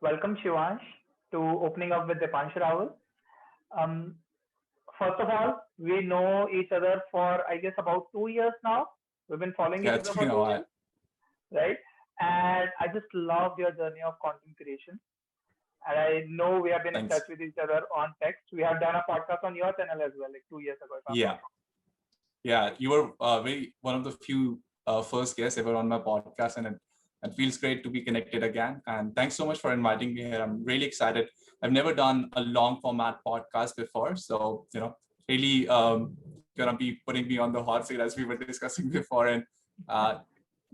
Welcome, Shivansh, to Opening Up with Dipanshu Rawal. Um, First of all, we know each other for, I guess, about 2 years now. We've been following Yeah, each it's other been for a two while. years, right? And I just loved your journey of content creation. And I know we have been in touch Thanks. with each other on text. We have done a podcast on your channel as well, like 2 years ago, if I'm not Yeah, yeah. You were very one of the few first guests ever on my podcast, and it feels great to be connected again. And thanks so much for inviting me here. I'm really excited. I've never done a long format podcast before, so really gonna be putting me on the hot seat as we were discussing before, and uh,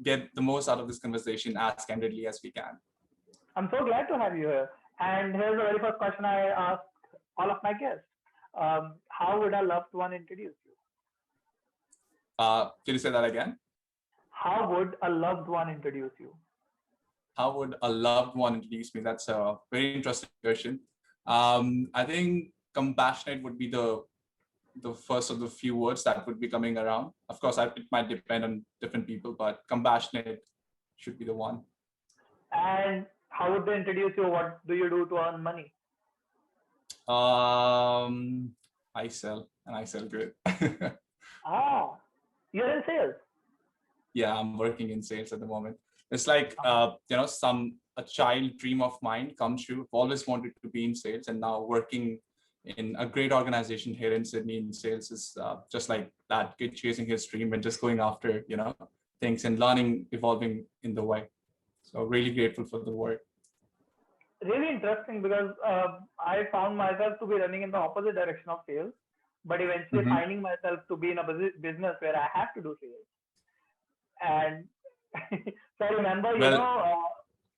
get the most out of this conversation as candidly as we can. I'm so glad to have you here. And here's the very first question I ask all of my guests. How would a loved one introduce you? Can you say that again? How would a loved one introduce you? How would a loved one introduce me? That's a very interesting question. I think compassionate would be the first of the few words that would be coming around. Of course, it might depend on different people, but compassionate should be the one. And how would they introduce you? What do you do to earn money? Um, I sell and I sell good. Ah, you're in sales. Yeah, I'm working in sales at the moment. It's like a child dream of mine comes true. I've always wanted to be in sales, and now working in a great organization here in Sydney in sales is just like that kid chasing his dream and just going after things and learning, evolving in the way. So really grateful for the work. Really interesting because I found myself to be running in the opposite direction of sales, but eventually Mhm. finding myself to be in a business where I have to do sales. And so I remember, Well,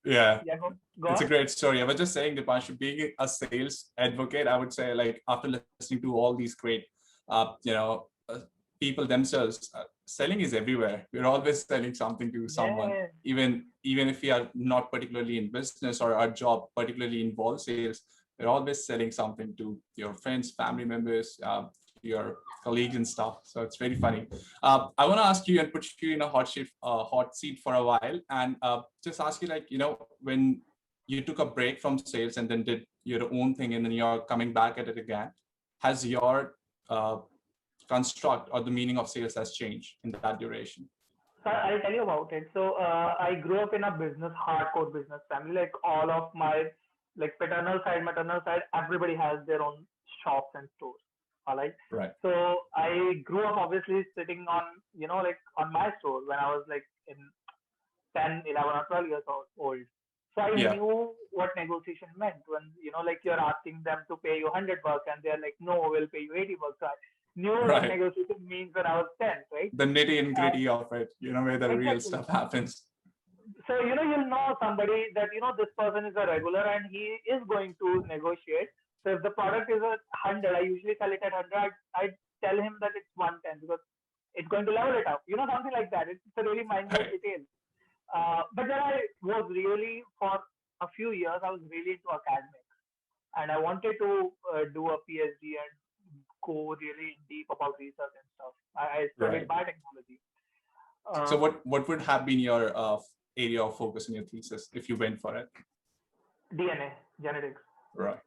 yeah, yeah, go it's a on. great story. I was just saying, Dipanshu, being a sales advocate, I would say, like after listening to all these great, people themselves, selling is everywhere. We're always selling something to someone, Yeah, even if we are not particularly in business or our job particularly involves sales. We're always selling something to your friends, family members, your colleagues and stuff. So it's very funny. I want to ask you and put you in a hot seat for a while, and just ask you, like, when you took a break from sales and then did your own thing, and then you're coming back at it again, has your construct or the meaning of sales has changed in that duration? so I'll tell you about it. So I grew up in a hardcore business family. Like all of my like paternal side, maternal side, everybody has their own shops and stores. All right. Right. So I grew up obviously sitting on like on my store when I was like in 10, 11, or 12 years old. So I Yeah. knew what negotiation meant when, like you're asking them to pay you $100 and they're like, no, we'll pay you $80. So I knew what Right. negotiation means when I was 10, right? The nitty and And gritty of it, where the real exactly. stuff happens. So, you'll know somebody that, this person is a regular and he is going to negotiate. So if the product is a 100, I usually sell it at 100. I tell him that it's 110 because it's going to level it up. Something like that. It's a really minute Right. detail. But then I was really, for a few years, I was really into academics. And I wanted to do a PhD and go really deep about research and stuff. I studied Right. biotechnology. So Uh, what would have been your area of focus in your thesis if you went for it? DNA, genetics. Right.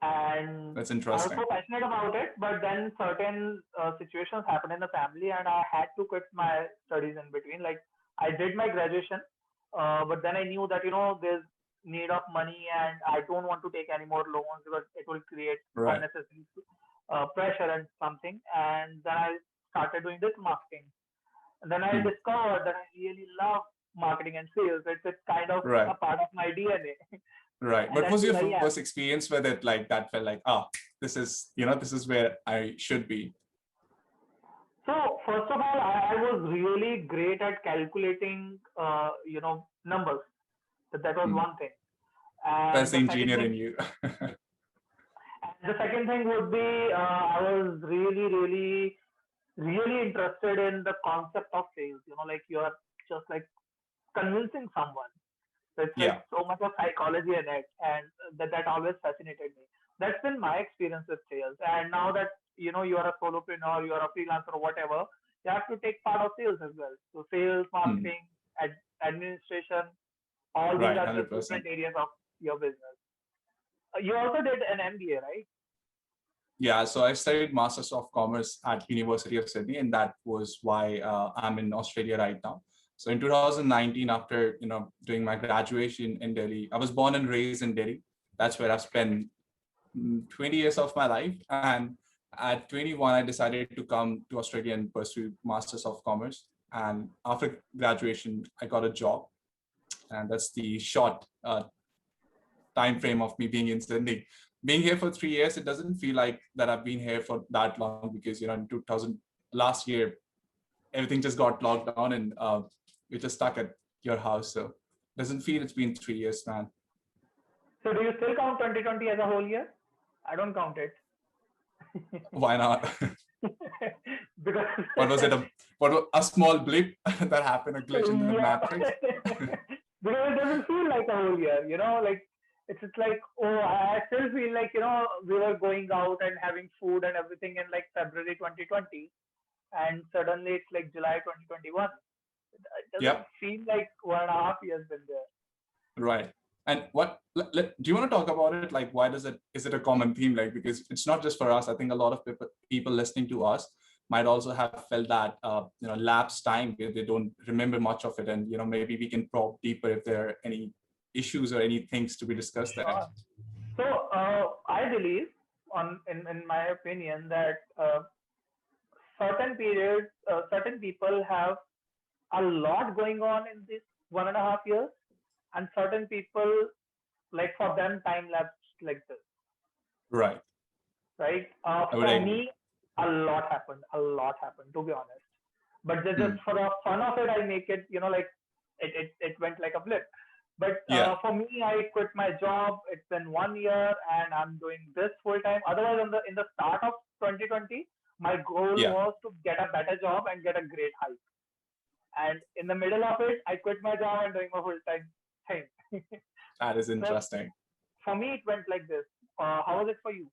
And That's I was interesting. so passionate about it, but then certain situations happened in the family, and I had to quit my studies in between. Like I did my graduation, but then I knew that there's need of money, and I don't want to take any more loans because it will create Right. unnecessary pressure and something. And then I started doing this marketing, and then I Hmm. discovered that I really love marketing and sales. It's kind of Right. a part of my DNA, Right. and What that's was your who I am. first experience with it? Like that felt like, this is where I should be. So first of all, I was really great at calculating, numbers. That was Hmm. one thing. That's And the the second engineer thing, in you. would be I was really, really, really interested in the concept of sales. Like you're just like convincing someone. So it's like Yeah. so much of psychology in it, and that always fascinated me. That's been my experience with sales. And now that you are a solopreneur, you are a freelancer, or whatever, you have to take part of sales as well. So sales, Hmm. marketing, administration, all these Right. are just 100%. different areas of your business. You also did an MBA, right? Yeah, so I studied Masters of Commerce at University of Sydney, and that was why I'm in Australia right now. So in 2019, after doing my graduation in Delhi, I was born and raised in Delhi. That's where I've spent 20 years of my life. And at 21, I decided to come to Australia and pursue Masters of Commerce. And after graduation, I got a job, and that's the short time frame of me being in Sydney. Being here for 3 years, it doesn't feel like that I've been here for that long, because in 2000 last year, everything just got locked down, and you're just stuck at your house. So it doesn't feel it's been 3 years, man. So do you still count 2020 as a whole year? I don't count it. Why not? Because What was it? A small blip that happened, a glitch in the matrix? Because it doesn't feel like a whole year, like it's just like, oh, I still feel like, we were going out and having food and everything in like February 2020, and suddenly it's like July 2021. It doesn't Yep. feel like 1.5 years been there. Right. And do you want to talk about it? Like, why is it a common theme? Like, because it's not just for us. I think a lot of people listening to us might also have felt that, lapse time where they don't remember much of it. And, maybe we can probe deeper if there are any issues or any things to be discussed there. So I believe, in my opinion, that certain periods, certain people have a lot going on in this 1.5 years, and certain people, like for them, time lapse like this. Right. Right. For me, a lot happened. To be honest. But just for the fun of it, I make it, like it went like a blip. But for me, I quit my job. It's been 1 year, and I'm doing this full time. Otherwise, in the start of 2020, my goal was to get a better job and get a great hike. And in the middle of it, I quit my job and doing my full time thing. That is interesting. So for me, it went like this. How was it for you?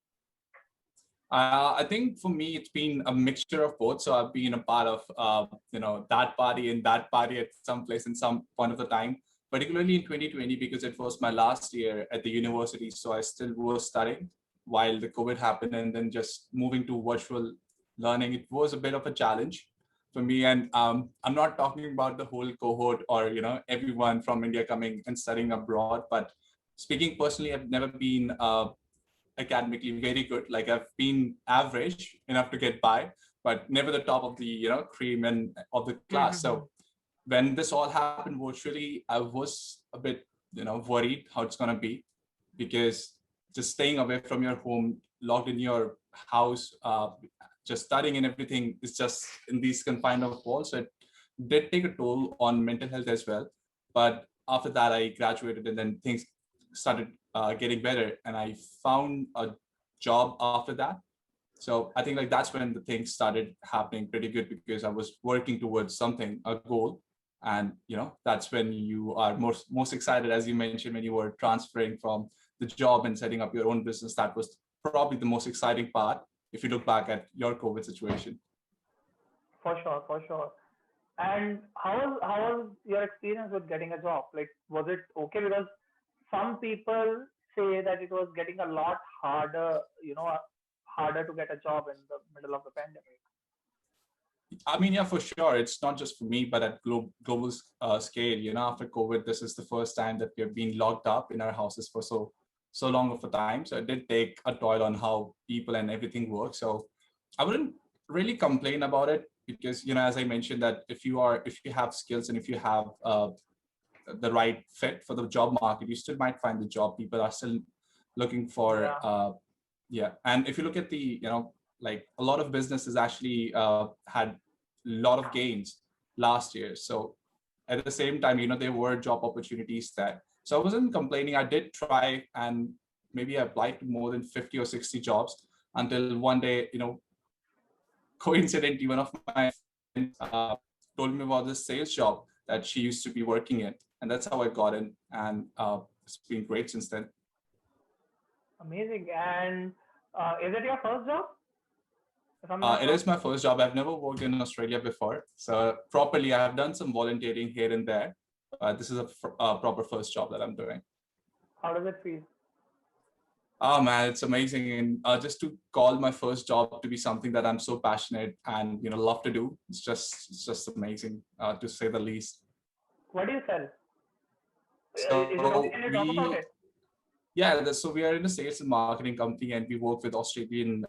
I think for me, it's been a mixture of both. So I've been a part of, that party and that party at some place in some point of the time, particularly in 2020, because it was my last year at the university. So I still was studying while the COVID happened, and then just moving to virtual learning. It was a bit of a challenge for me. And I'm not talking about the whole cohort or, everyone from India coming and studying abroad. But speaking personally, I've never been academically very good. Like, I've been average enough to get by, but never the top of the cream and of the class. So when this all happened virtually, I was a bit worried how it's going to be, because just staying away from your home, locked in your house, just studying and everything is just in these confined of walls. So it did take a toll on mental health as well. But after that, I graduated, and then things started getting better, and I found a job after that. So I think like that's when the things started happening pretty good, because I was working towards something, a goal. And that's when you are most excited, as you mentioned, when you were transferring from the job and setting up your own business. That was probably the most exciting part if you look back at your COVID situation. For sure. And how was your experience with getting a job? Like, was it okay? Because some people say that it was getting a lot harder, harder to get a job in the middle of the pandemic. I mean, yeah, for sure. It's not just for me, but at global scale. After COVID, this is the first time that we have been locked up in our houses for so long of a time. So it did take a toll on how people and everything work. So I wouldn't really complain about it, because as I mentioned, that if you have skills and if you have the right fit for the job market, you still might find the job. People are still looking for and if you look at the like a lot of businesses actually had a lot of gains last year. So at the same time, there were job opportunities there. So I wasn't complaining. I did try, and maybe I applied to more than 50 or 60 jobs, until one day, coincidentally, one of my friends told me about this sales job that she used to be working in. And that's how I got in. And it's been great since then. Amazing. And is it your first job? It is my first job. I've never worked in Australia before. So properly, I have done some volunteering here and there. This is a proper first job that I'm doing. How does it feel? Oh man, it's amazing. And just to call my first job to be something that I'm so passionate and love to do, it's just amazing to say the least. What do you sell? Is it okay? So Can you talk about we it? Yeah, so we are in a sales and marketing company, and we work with Australian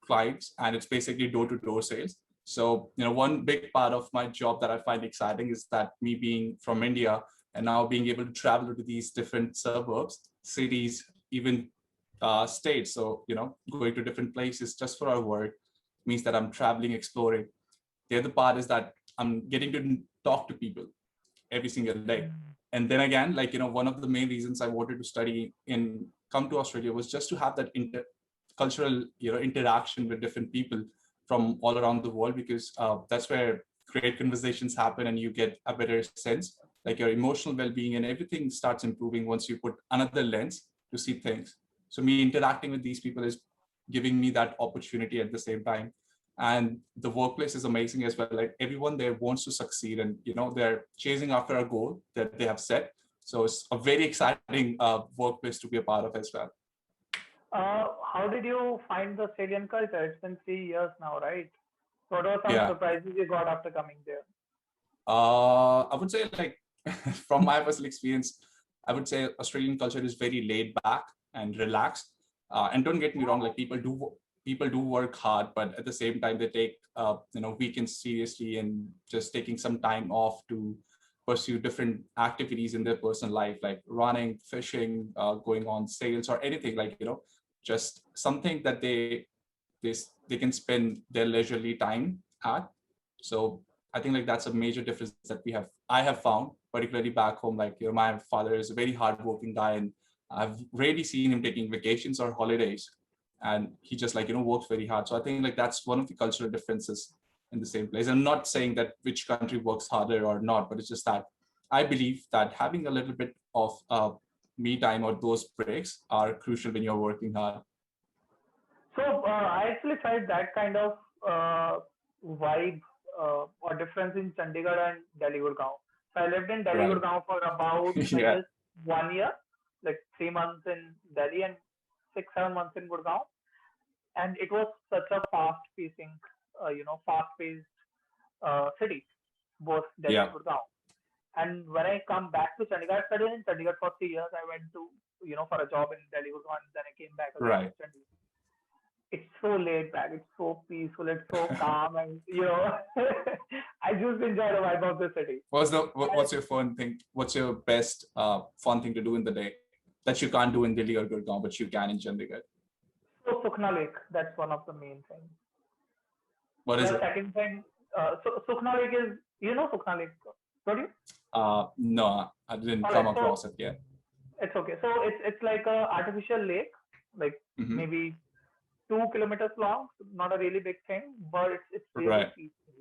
clients, and it's basically door-to-door sales. So, one big part of my job that I find exciting is that me being from India and now being able to travel to these different suburbs, cities, even states. So, going to different places just for our work means that I'm traveling, exploring. The other part is that I'm getting to talk to people every single day. And then again, one of the main reasons I wanted to study in come to Australia was just to have that cultural interaction with different people from all around the world, because that's where great conversations happen and you get a better sense, like your emotional well-being and everything starts improving once you put another lens to see things. So me interacting with these people is giving me that opportunity at the same time. And the workplace is amazing as well. Like everyone there wants to succeed, and they're chasing after a goal that they have set. So it's a very exciting workplace to be a part of as well. How did you find the Australian culture? It's been 3 years now, right? What are some Yeah. surprises you got after coming there? I would say, like, from my personal experience, I would say Australian culture is very laid back and relaxed. And don't get me wrong, like people do work hard, but at the same time they take weekends seriously, and just taking some time off to pursue different activities in their personal life, like running, fishing, going on sales, or anything, like just something that they can spend their leisurely time at. So I think like that's a major difference that I have found, particularly back home. Like, my father is a very hardworking guy, and I've rarely seen him taking vacations or holidays. And he just works very hard. So I think like that's one of the cultural differences in the same place. I'm not saying that which country works harder or not, but it's just that I believe that having a little bit of me time or those breaks are crucial when you're working hard. So I actually tried that kind of uh, vibe or difference in Chandigarh and Delhi Gurgaon. So I lived in Delhi Right. Gurgaon for about, I Yeah. guess, 1 year, like 3 months in Delhi and 6, 7 months in Gurgaon. And it was such a fast-paced city, both Delhi and Yeah. Gurgaon. And when I come back to Chandigarh, I studied in Chandigarh for 3 years. I went to, for a job in Delhi, Gurgaon, and then I came back again to Right. Chandigarh. It's so laid back, it's so peaceful, it's so calm, and I just enjoy the vibe of the city. What's your fun thing? What's your best fun thing to do in the day that you can't do in Delhi or Gurgaon, but you can in Chandigarh? So Sukhna Lake, that's one of the main things. What is The it? second thing, so Sukhna Lake is, Sukhna Lake, don't you? No, I didn't All come right, so across it yet. it's okay. So it's like a artificial lake, like Hmm. maybe 2 kilometers long, not a really big thing, but it's really Right. peaceful.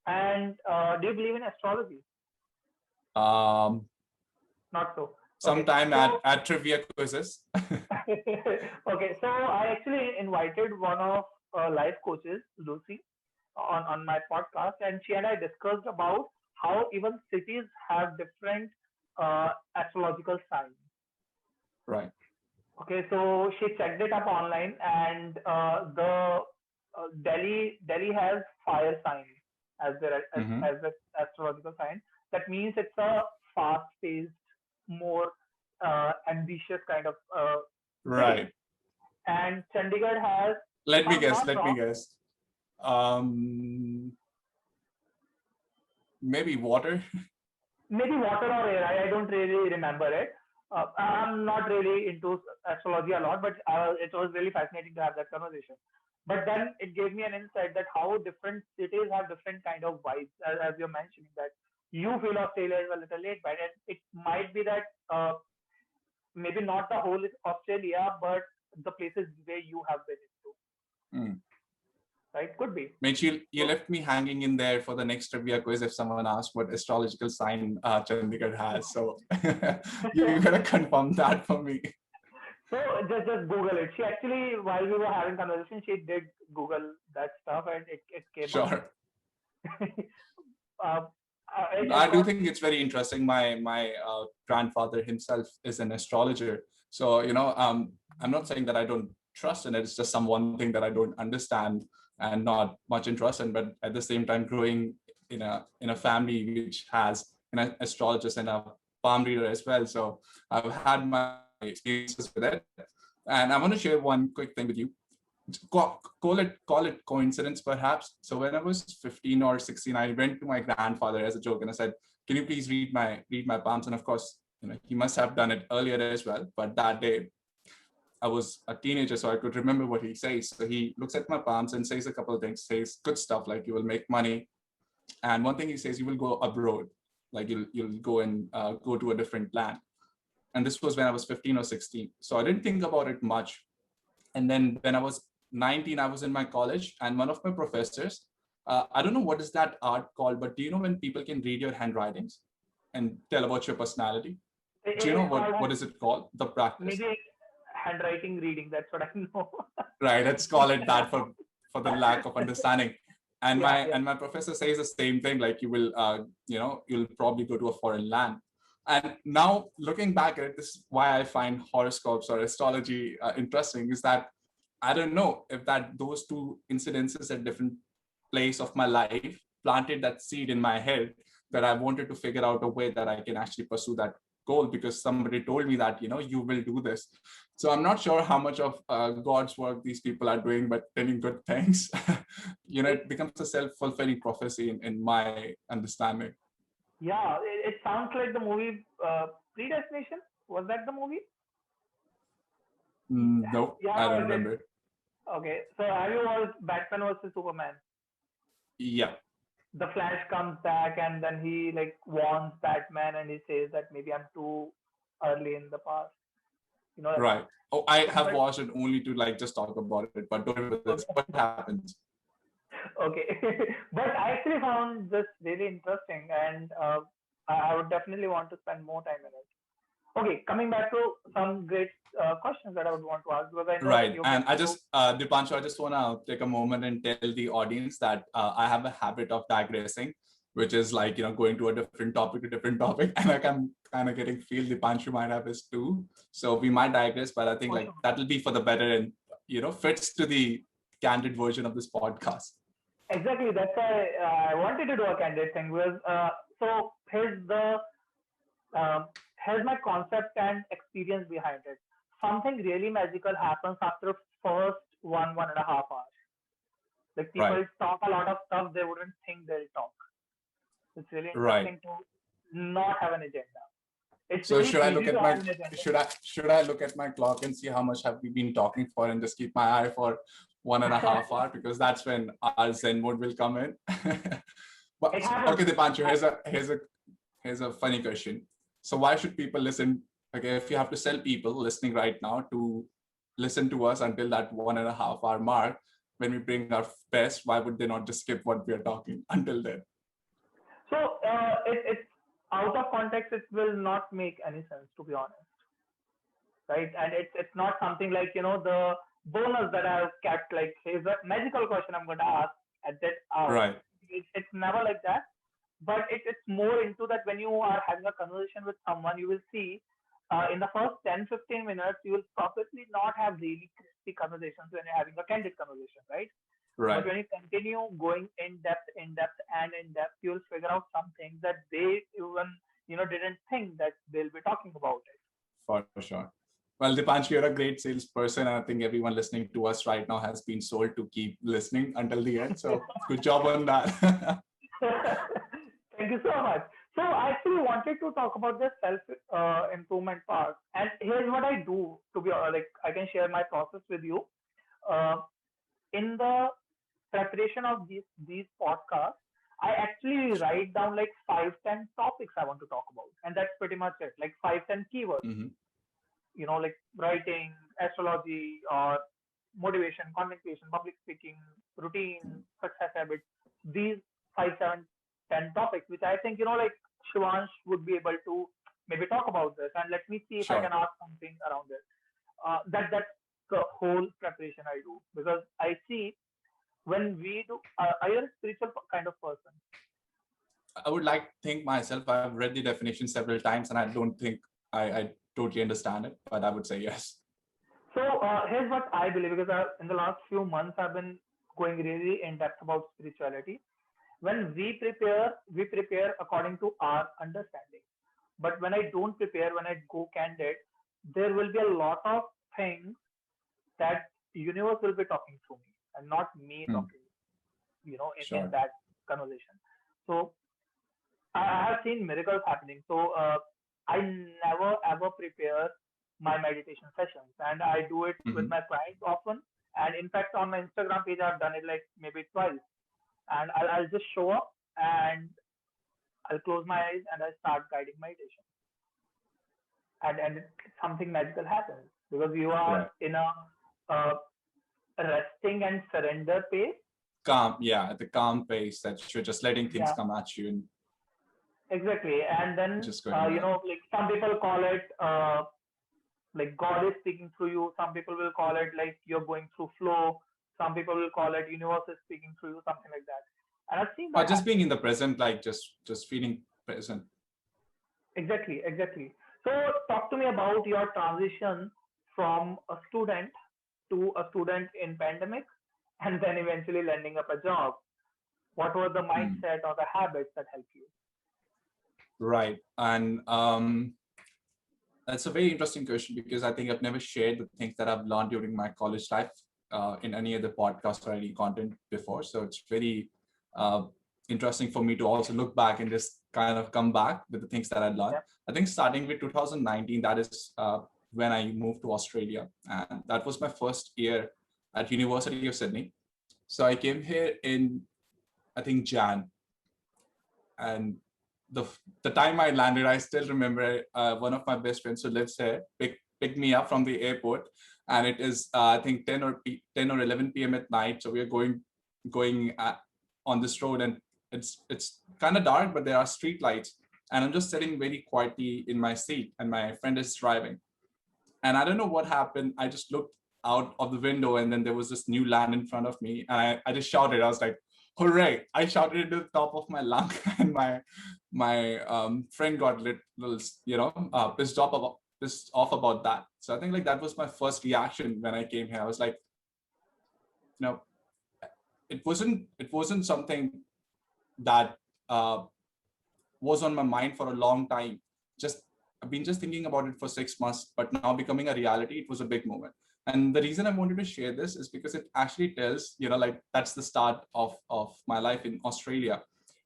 And do you believe in astrology? Um, Not so. Okay, Sometime at so trivia quizzes. okay, so I actually invited one of life coaches, Lucy, on my podcast, and she and I discussed about how even cities have different astrological signs. Right. Okay, so she checked it up online, and the Delhi has fire sign as their Hmm. as the astrological sign. That means it's a fast-paced, more ambitious kind of city. Right. And Chandigarh has, if Let me I'm guess. not Let me wrong, guess. Um, Maybe water. maybe water or air. I don't really remember it. I'm not really into astrology a lot, but it was really fascinating to have that conversation. But then it gave me an insight that how different cities have different kind of vibes, as you're mentioning that you feel Australia is a little late, but it might be that maybe not the whole Australia, but the places where you have been into, Hmm. right? Could be. Mate, you So, left me hanging in there for the next trivia quiz if someone asks what astrological sign Chandigarh has. So you gotta confirm that for me. so just Google it. She actually, while we were having conversation, she did Google that stuff, and it came up. Sure. uh, I It's do not. think it's very interesting. My grandfather himself is an astrologer, so I'm not saying that I don't trust in it. It's just some one thing that I don't understand and not much interest in. But at the same time, growing in a family which has an astrologist and a palm reader as well, so I've had my experiences with it, and I want to share one quick thing with you. Call it coincidence perhaps. So when I was 15 or 16, I went to my grandfather as a joke and I said, can you please read my palms? And of course, he must have done it earlier as well, but that day I was a teenager, so I could remember what he says. So he looks at my palms and says a couple of things, says good stuff like you will make money, and one thing he says, you will go abroad, like you'll go and go to a different land. And this was when I was 15 or 16, so I didn't think about it much. And then when I was 19, I was in my college, and one of my professors, I don't know what is that art called, but do you know when people can read your handwritings and tell about your personality? Do you know It's called what is it called? The practice, maybe handwriting reading. That's what I know. right? Let's call it that for the lack of understanding. And Yeah, my yeah. and my professor says the same thing, like you will, you'll probably go to a foreign land. And now looking back at it, this is why I find horoscopes or astrology interesting. Is that I don't know if that those two incidences at different place of my life planted that seed in my head that I wanted to figure out a way that I can actually pursue that goal, because somebody told me that you will do this. So I'm not sure how much of God's work these people are doing, but telling good things. It, It becomes a self-fulfilling prophecy in my understanding. yeah, it sounds like the movie Predestination. Was that the movie? No, Yeah, I don't it is. remember. Okay. So have you watched Batman versus Superman? Yeah, The Flash comes back and then he like warns Batman and he says that maybe I'm too early in the past. You know, right. Oh, I so, have but watched it only to like just talk about it, but don't remember this. What happens? okay. But I actually found this really interesting and I would definitely want to spend more time in it. Okay, coming back to some great questions that I would want to ask because I know that Right. you've And been I through. just, Dipanshu, I just want to take a moment and tell the audience that I have a habit of digressing, which is like, going to a different topic to different topic. And like I'm kind of getting feel Dipanshu might have this too. So we might digress, but I think For like sure. that'll be for the better and, fits to the candid version of this podcast. Exactly, that's why I wanted to do a candid thing because so um, here's my concept and experience behind it. Something really magical happens after first 1.5 hours. Like Right. people talk a lot of stuff they wouldn't think they'll talk. It's really Right. interesting to not have an agenda. It's So really should I look easy to at have my an agenda. should I look at my clock and see how much have we been talking for and just keep my eye for 1.5 hour, because that's when our Zen mode will come in. It But happens. okay, Dipanshu, I, here's a funny question. So why should people listen? Okay, if you have to sell people listening right now to listen to us until that 1.5 hour mark, when we bring our best, why would they not just skip what we are talking until then? so it's out of context. It will not make any sense to be honest, right? And it's not something like the bonus that I've kept. Like here's a magical question I'm going to ask at that hour. Right. It's never like that. But it's more into that when you are having a conversation with someone, you will see in the first 10-15 minutes, you will probably not have really crispy conversations when you're having a candid conversation, right? But Right. when you continue going in depth, and in depth, you'll figure out some things that they even didn't think that they'll be talking about it. For sure. Well, Dipanshu, you're a great salesperson. And I think everyone listening to us right now has been sold to keep listening until the end. So good job on that. Thank you so much. So I actually wanted to talk about the self improvement part, and here's what I do. To be like, I can share my process with you. Uh, in the preparation of these podcasts, I actually write down like 5-10 topics I want to talk about, and that's pretty much it. Like 5-10 keywords. Mhm. Like writing, astrology, or motivation, communication, public speaking, routine, success habits. These 5, 7, 10 topics, which I think like Shivansh would be able to maybe talk about this, and let me see if I can Sure. ask something around this. That's the whole preparation I do because I see when we do. Are you a spiritual kind of person? I would like to think myself, I've read the definition several times and I don't think I totally understand it, but I would say yes. So here's what I believe, because in the last few months I've been going really in depth about spirituality. When we prepare according to our understanding. But when I don't prepare, when I go candid, there will be a lot of things that universe will be talking through me and not me Hmm, talking, in sure. that conversation. So I have seen miracles happening. So I never ever prepare my meditation sessions, and I do it with Hmm. my clients often. And in fact, on my Instagram page, I've done it like maybe twice. And I'll just show up and I'll close my eyes and I start guiding meditation, and something magical happens because you are Right. in a uh, resting and surrender pace. Calm, yeah, at the calm pace that you're just letting things Yeah, come at you and exactly. And then just going with it. like some people call it like God is speaking through you. Some people will call it like you're going through flow. Some people will call it universe is speaking through you, something like that. And I've seen Or that just being happen. in the present, like just feeling present. Exactly, exactly. So talk to me about your transition from a student to a student in pandemic and then eventually landing up a job. What were the Hmm. mindset or the habits that helped you? Right. And that's a very interesting question because I think I've never shared the things that I've learned during my college life in any other podcast or any content before. So it's very uh, interesting for me to also look back and just kind of come back with the things that I learned. Yeah, I think starting with 2019, that is when I moved to Australia, and that was my first year at University of Sydney. So I came here in I think Jan, and the the time I landed, I still remember one of my best friends who lives here picked me up from the airport, and it is I think 10 or 11 p.m. at night. So we are going on this road, and it's kind of dark, but there are street lights, and I'm just sitting very quietly in my seat, and my friend is driving, and I don't know what happened. I just looked out of the window, and then there was this new land in front of me, and I just shouted. I was like, "Hooray!" I shouted it to the top of my lung, and my friend got little, pissed off about that. So I think like that was my first reaction when I came here. I was like, you know, it wasn't something that uh, was on my mind for a long time. Just I've been just thinking about it for 6 months, but now becoming a reality, it was a big moment. And the reason I wanted to share this is because it actually tells, like that's the start of my life in Australia.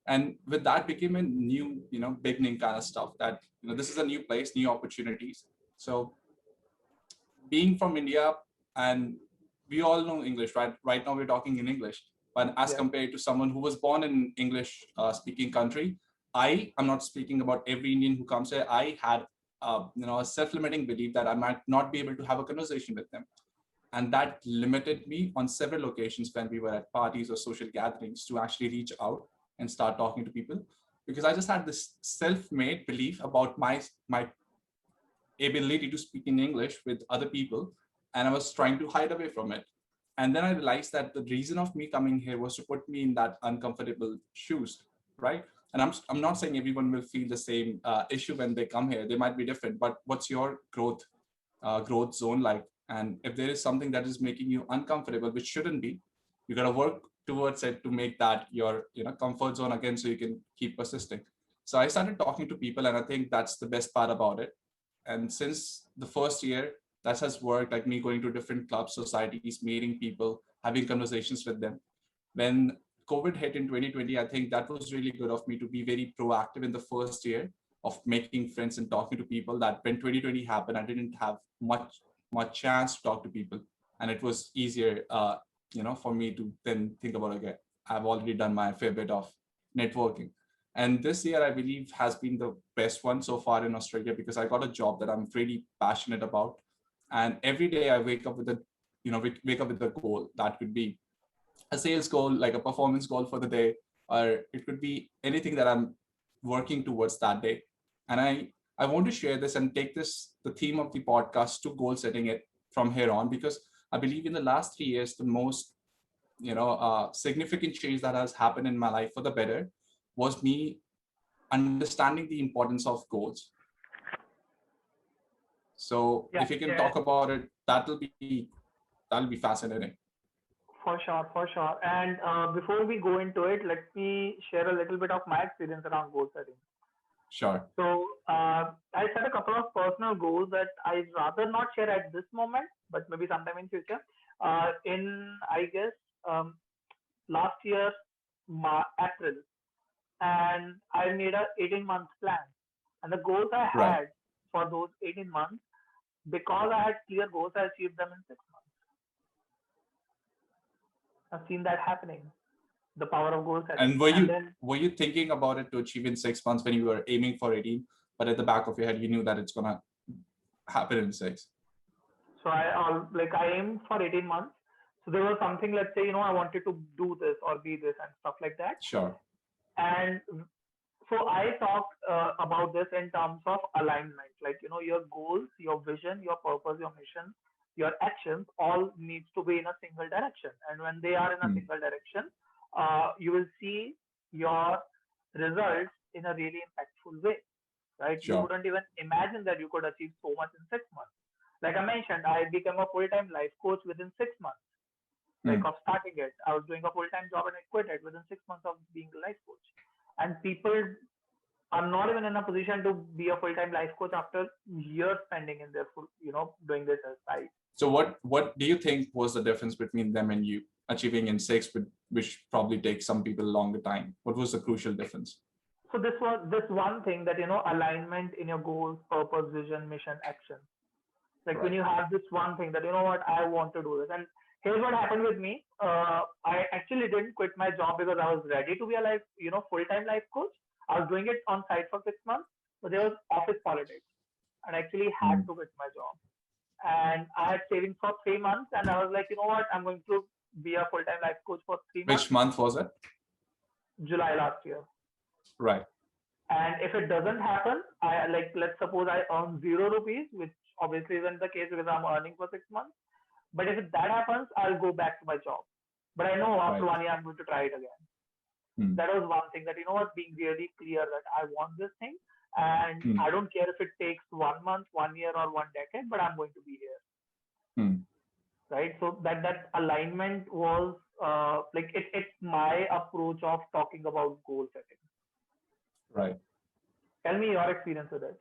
And with that became a new, beginning kind of stuff that, this is a new place, new opportunities. So being from India, and we all know English, right? Right now we're talking in English, but as yeah, compared to someone who was born in English speaking country, I'm not speaking about every Indian who comes here. I had, a self-limiting belief that I might not be able to have a conversation with them. And that limited me on several occasions when we were at parties or social gatherings to actually reach out and start talking to people, because I just had this self-made belief about my ability to speak in English with other people, and I was trying to hide away from it. And then I realized that the reason of me coming here was to put me in that uncomfortable shoes, right? And I'm not saying everyone will feel the same issue when they come here. They might be different, but what's your growth zone like? And if there is something that is making you uncomfortable, which shouldn't be, you got to work towards it to make that your comfort zone again, so you can keep persisting. So I started talking to people, and I think that's the best part about it. And since the first year, that has worked, like me going to different clubs, societies, meeting people, having conversations with them. When COVID hit in 2020, I think that was really good of me to be very proactive in the first year of making friends and talking to people. That when 2020 happened, I didn't have much chance to talk to people, and it was easier, for me to then think about, okay, I've already done my fair bit of networking. And this year, I believe, has been the best one so far in Australia, because I got a job that I'm really passionate about. And every day I wake up with wake up with a goal. That could be a sales goal, like a performance goal for the day, or it could be anything that I'm working towards that day. And I want to share this and take this, the theme of the podcast, to goal setting it from here on, because I believe in the last 3 years, the most significant change that has happened in my life for the better was me understanding the importance of goals. So if you can talk about it, that'll be fascinating. For sure, for sure. And before we go into it, let me share a little bit of my experience around goal setting. Sure. So I set a couple of personal goals that I'd rather not share at this moment, but maybe sometime in future. In I guess last year, April, and I made a 18-month plan. And the goals I Right. had for those 18 months, because I had clear goals, I achieved them in 6 months. I've seen that happening. The power of goal setting. And were you thinking about it to achieve in 6 months when you were aiming for 18, but at the back of your head you knew that it's gonna happen in 6? So I aimed for 18 months. So there was something, let's say, I wanted to do this or be this and stuff like that. Sure. And so I talked about this in terms of alignment, like, your goals, your vision, your purpose, your mission, your actions all needs to be in a single direction. And when they are in a single direction, you will see your results in a really impactful way, right? Sure. You wouldn't even imagine that you could achieve so much in 6 months. Like I mentioned, I became a full-time life coach within 6 months, like of starting it. I was doing a full-time job and I quit it within 6 months of being a life coach. And people are not even in a position to be a full-time life coach after years spending in their doing this as side. So what do you think was the difference between them and you achieving in 6, which probably takes some people a longer time? What was the crucial difference? So this was this one thing that, alignment in your goals, purpose, vision, mission, action. Like Right. when you have this one thing that, what, I want to do this. And here's what happened with me. I actually didn't quit my job because I was ready to be a full-time life coach. I was doing it on site for 6 months, but there was office politics and I actually had to quit my job. And I had savings for 3 months and I was like, what, I'm going to be a full-time life coach for 3 months. Which month was it? July last year. Right. And if it doesn't happen, let's suppose I earn 0 rupees, which obviously isn't the case because I'm earning for 6 months. But if that happens, I'll go back to my job. But I know after 1 year, I'm going to try it again. That was one thing that, being really clear that I want this thing. And I don't care if it takes 1 month, 1 year, or 1 decade, but I'm going to be here. Right. So that alignment was it's my approach of talking about goal setting. Right. Tell me your experience with it.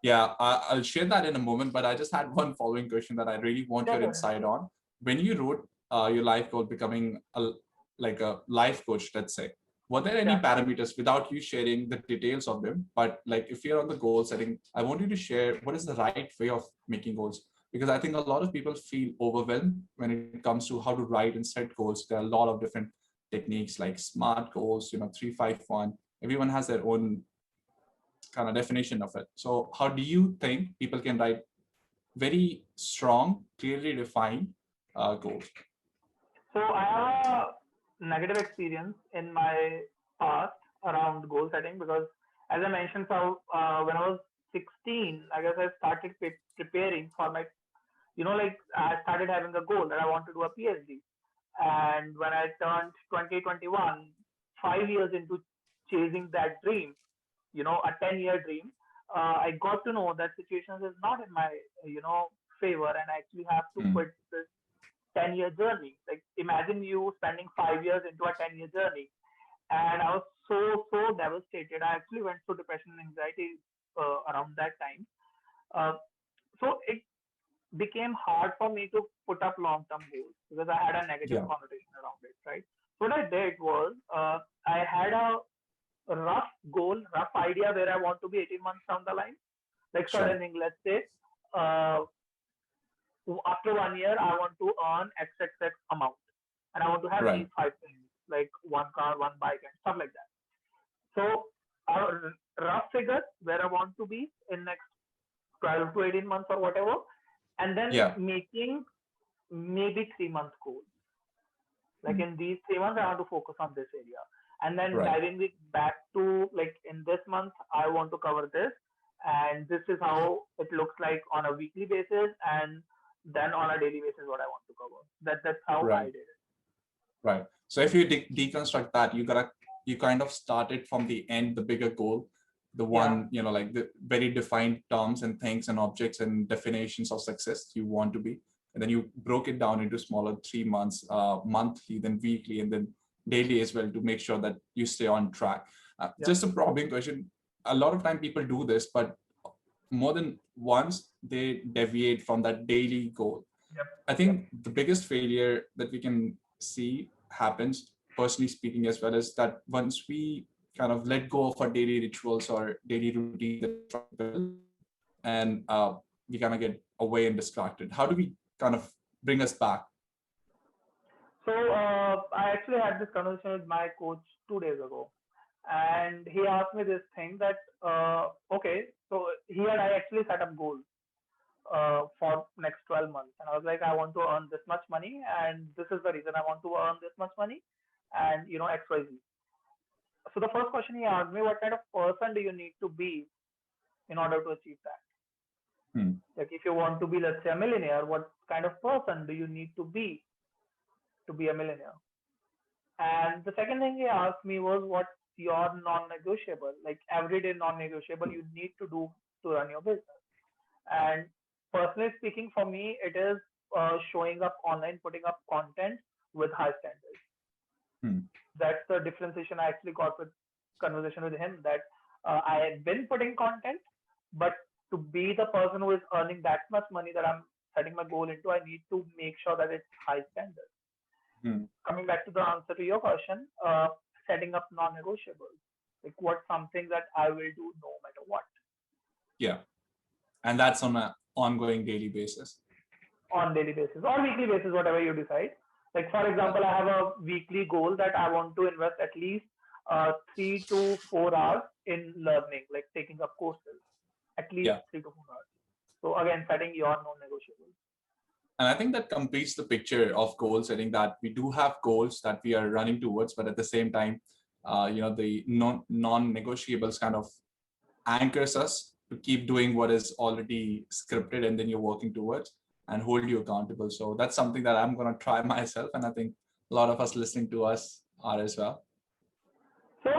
Yeah, I'll share that in a moment, but I just had one following question that I really want your insight on. When you wrote your life goal, becoming a life coach, let's say, were there any parameters without you sharing the details of them? But like if you're on the goal setting, I want you to share what is the right way of making goals. Because I think a lot of people feel overwhelmed when it comes to how to write and set goals. There are a lot of different techniques like SMART goals, 3-5-1. Everyone has their own kind of definition of it. So how do you think people can write very strong, clearly defined goals? So I have a negative experience in my past around goal setting because, as I mentioned, so when I was 16, I guess I started preparing for my, I started having a goal that I want to do a PhD. And when I turned 2021, 5 years into chasing that dream, a 10-year dream, I got to know that situations is not in my, favor, and I actually have to quit this 10-year journey. Like imagine you spending 5 years into a 10-year journey. And I was so devastated. I actually went through depression and anxiety around that time. So it became hard for me to put up long-term goals because I had a negative connotation around it, right? So what I did was I had a rough goal, rough idea where I want to be 18 months down the line. Like certain thing, let's say after 1 year, I want to earn XXX amount. And I want to have these 5 things, like 1 car, 1 bike, and stuff like that. So a rough figure where I want to be in next 12 to 18 months or whatever. And then making maybe 3 month goals. Like in these 3 months, I want to focus on this area. And then diving it back to like in this month, I want to cover this. And this is how it looks like on a weekly basis. And then on a daily basis, what I want to cover. That's how I did it. Right. So if you deconstruct that, you kind of started from the end, the bigger goal, the one, like the very defined terms and things and objects and definitions of success you want to be. And then you broke it down into smaller 3 months, monthly, then weekly, and then daily as well, to make sure that you stay on track. Just a probing question. A lot of time people do this, but more than once they deviate from that daily goal. I think the biggest failure that we can see happens, personally speaking, as well, as that once we kind of let go of our daily rituals or daily routine and we kind of get away and distracted. How do we kind of bring us back? So I actually had this conversation with my coach 2 days ago, and he asked me this thing that okay, so he and I actually set up goals for next 12 months, and I was like, I want to earn this much money, and this is the reason I want to earn this much money, and X, Y, Z. So the first question he asked me, what kind of person do you need to be in order to achieve that? Like if you want to be, let's say, a millionaire, what kind of person do you need to be a millionaire? And the second thing he asked me was, what's your non-negotiable, like everyday non-negotiable you need to do to run your business? And personally speaking, for me, it is showing up online, putting up content with high standards. That's the differentiation I actually got with conversation with him, that I have been putting content, but to be the person who is earning that much money that I'm setting my goal into, I need to make sure that it's high standards. Coming back to the answer to your question, setting up non-negotiables, like what's something that I will do no matter what. Yeah, and that's on an ongoing daily basis. On daily basis or weekly basis, whatever you decide. Like for example, I have a weekly goal that I want to invest at least 3 to 4 hours in learning, like taking up courses, at least 3 to 4 hours. So again, setting your non-negotiables. And I think that completes the picture of goal setting, that we do have goals that we are running towards, but at the same time, the non-negotiables kind of anchors us to keep doing what is already scripted, and then you're working towards and hold you accountable. So that's something that I'm going to try myself, and I think a lot of us listening to us are as well. So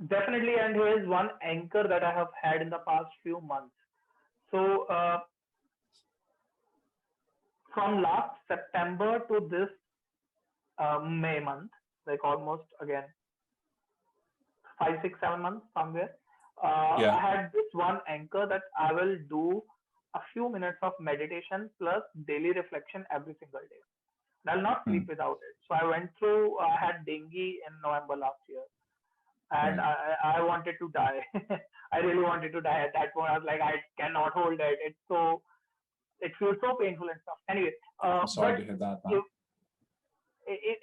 definitely, and here is one anchor that I have had in the past few months. So from last September to this May month, like almost again 5, 6, 7 months somewhere, I had this one anchor that I will do a few minutes of meditation plus daily reflection every single day. And I'll not sleep without it. So I went through, I had dengue in November last year, and I wanted to die. I really wanted to die at that point. I was like, I cannot hold it. It feels so painful and stuff. Anyway, I'm sorry to hear that.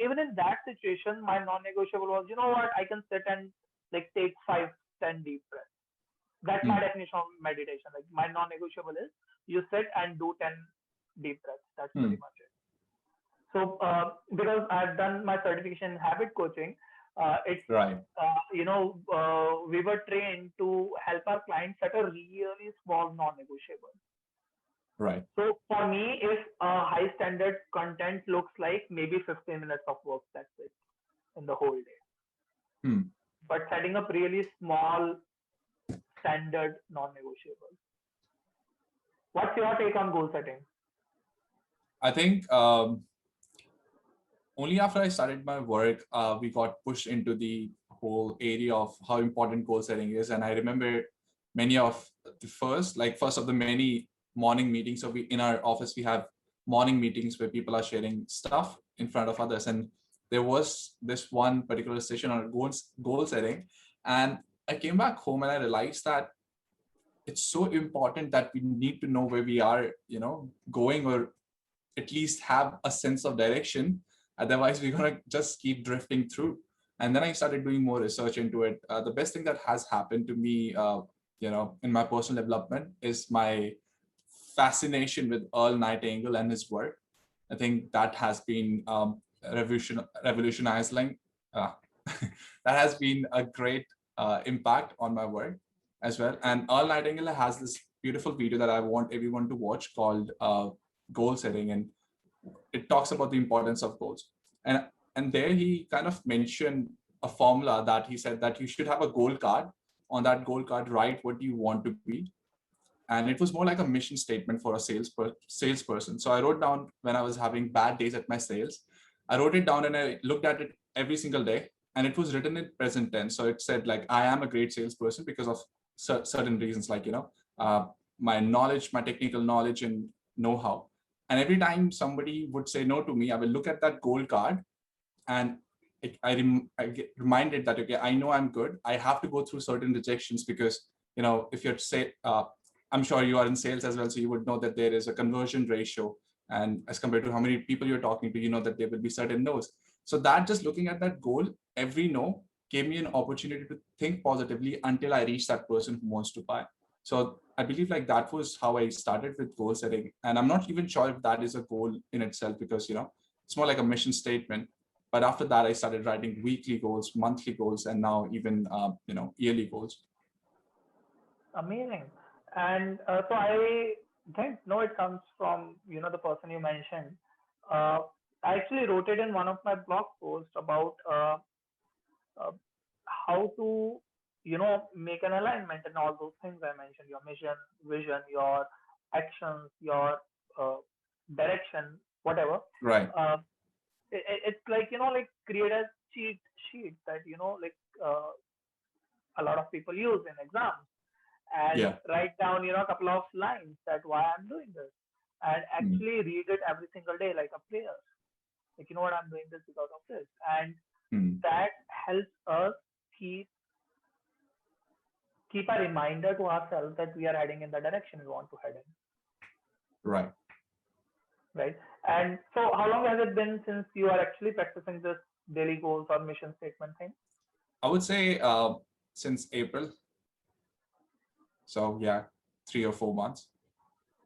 Even in that situation, my non-negotiable was, you know what, I can sit and like take 5, 10 deep breaths. That's my definition of meditation. Like my non-negotiable is you sit and do 10 deep breaths. That's pretty much it. So because I've done my certification in habit coaching, it's right. We were trained to help our clients set a really small non-negotiable. Right. So for me, if high standard content looks like maybe 15 minutes of work, that's it in the whole day. But setting up really small standard non-negotiable. What's your take on goal setting? I think only after I started my work, we got pushed into the whole area of how important goal setting is. And I remember many of the first of the many morning meetings. So in our office, we have morning meetings where people are sharing stuff in front of others. And there was this one particular session on goal setting. And I came back home and I realized that it's so important that we need to know where we are, going, or at least have a sense of direction. Otherwise, we're going to just keep drifting through. And then I started doing more research into it. The best thing that has happened to me, in my personal development is my fascination with Earl Nightingale and his work. I think that has been revolutionizing. That has been a great impact on my work as well. And Earl Nightingale has this beautiful video that I want everyone to watch called Goal Setting, and it talks about the importance of goals. And there he kind of mentioned a formula that he said that you should have a goal card. On that goal card, write what you want to be. And it was more like a mission statement for a salesperson. So I wrote down when I was having bad days at my sales, I wrote it down and I looked at it every single day, and it was written in present tense. So it said like, I am a great salesperson because of certain reasons, like, my knowledge, my technical knowledge and know-how. And every time somebody would say no to me, I will look at that goal card, and I get reminded that, okay, I know I'm good. I have to go through certain rejections because, if you're say, I'm sure you are in sales as well, so you would know that there is a conversion ratio, and as compared to how many people you're talking to, you know that there will be certain no's. So that just looking at that goal, every no gave me an opportunity to think positively until I reach that person who wants to buy. So I believe like that was how I started with goal setting, and I'm not even sure if that is a goal in itself because it's more like a mission statement. But after that, I started writing weekly goals, monthly goals, and now even yearly goals. Amazing. And so I think no, it comes from the person you mentioned. Uh, I actually wrote it in one of my blog posts about uh, how to make an alignment and all those things I mentioned: your mission, vision, your actions, your uh, direction, whatever. Right. Uh, it's like like create a cheat sheet that like a lot of people use in exams, and Yeah. write down a couple of lines that why I'm doing this, and Mm. actually read it every single day like a player. Like what, I'm doing this because of this, and Mm. that helps us keep keep a reminder to ourselves that we are heading in the direction we want to head in, Right. right? And so, how long has it been since you are actually practicing this daily goals or mission statement thing? I would say since April. So yeah, 3 or 4 months.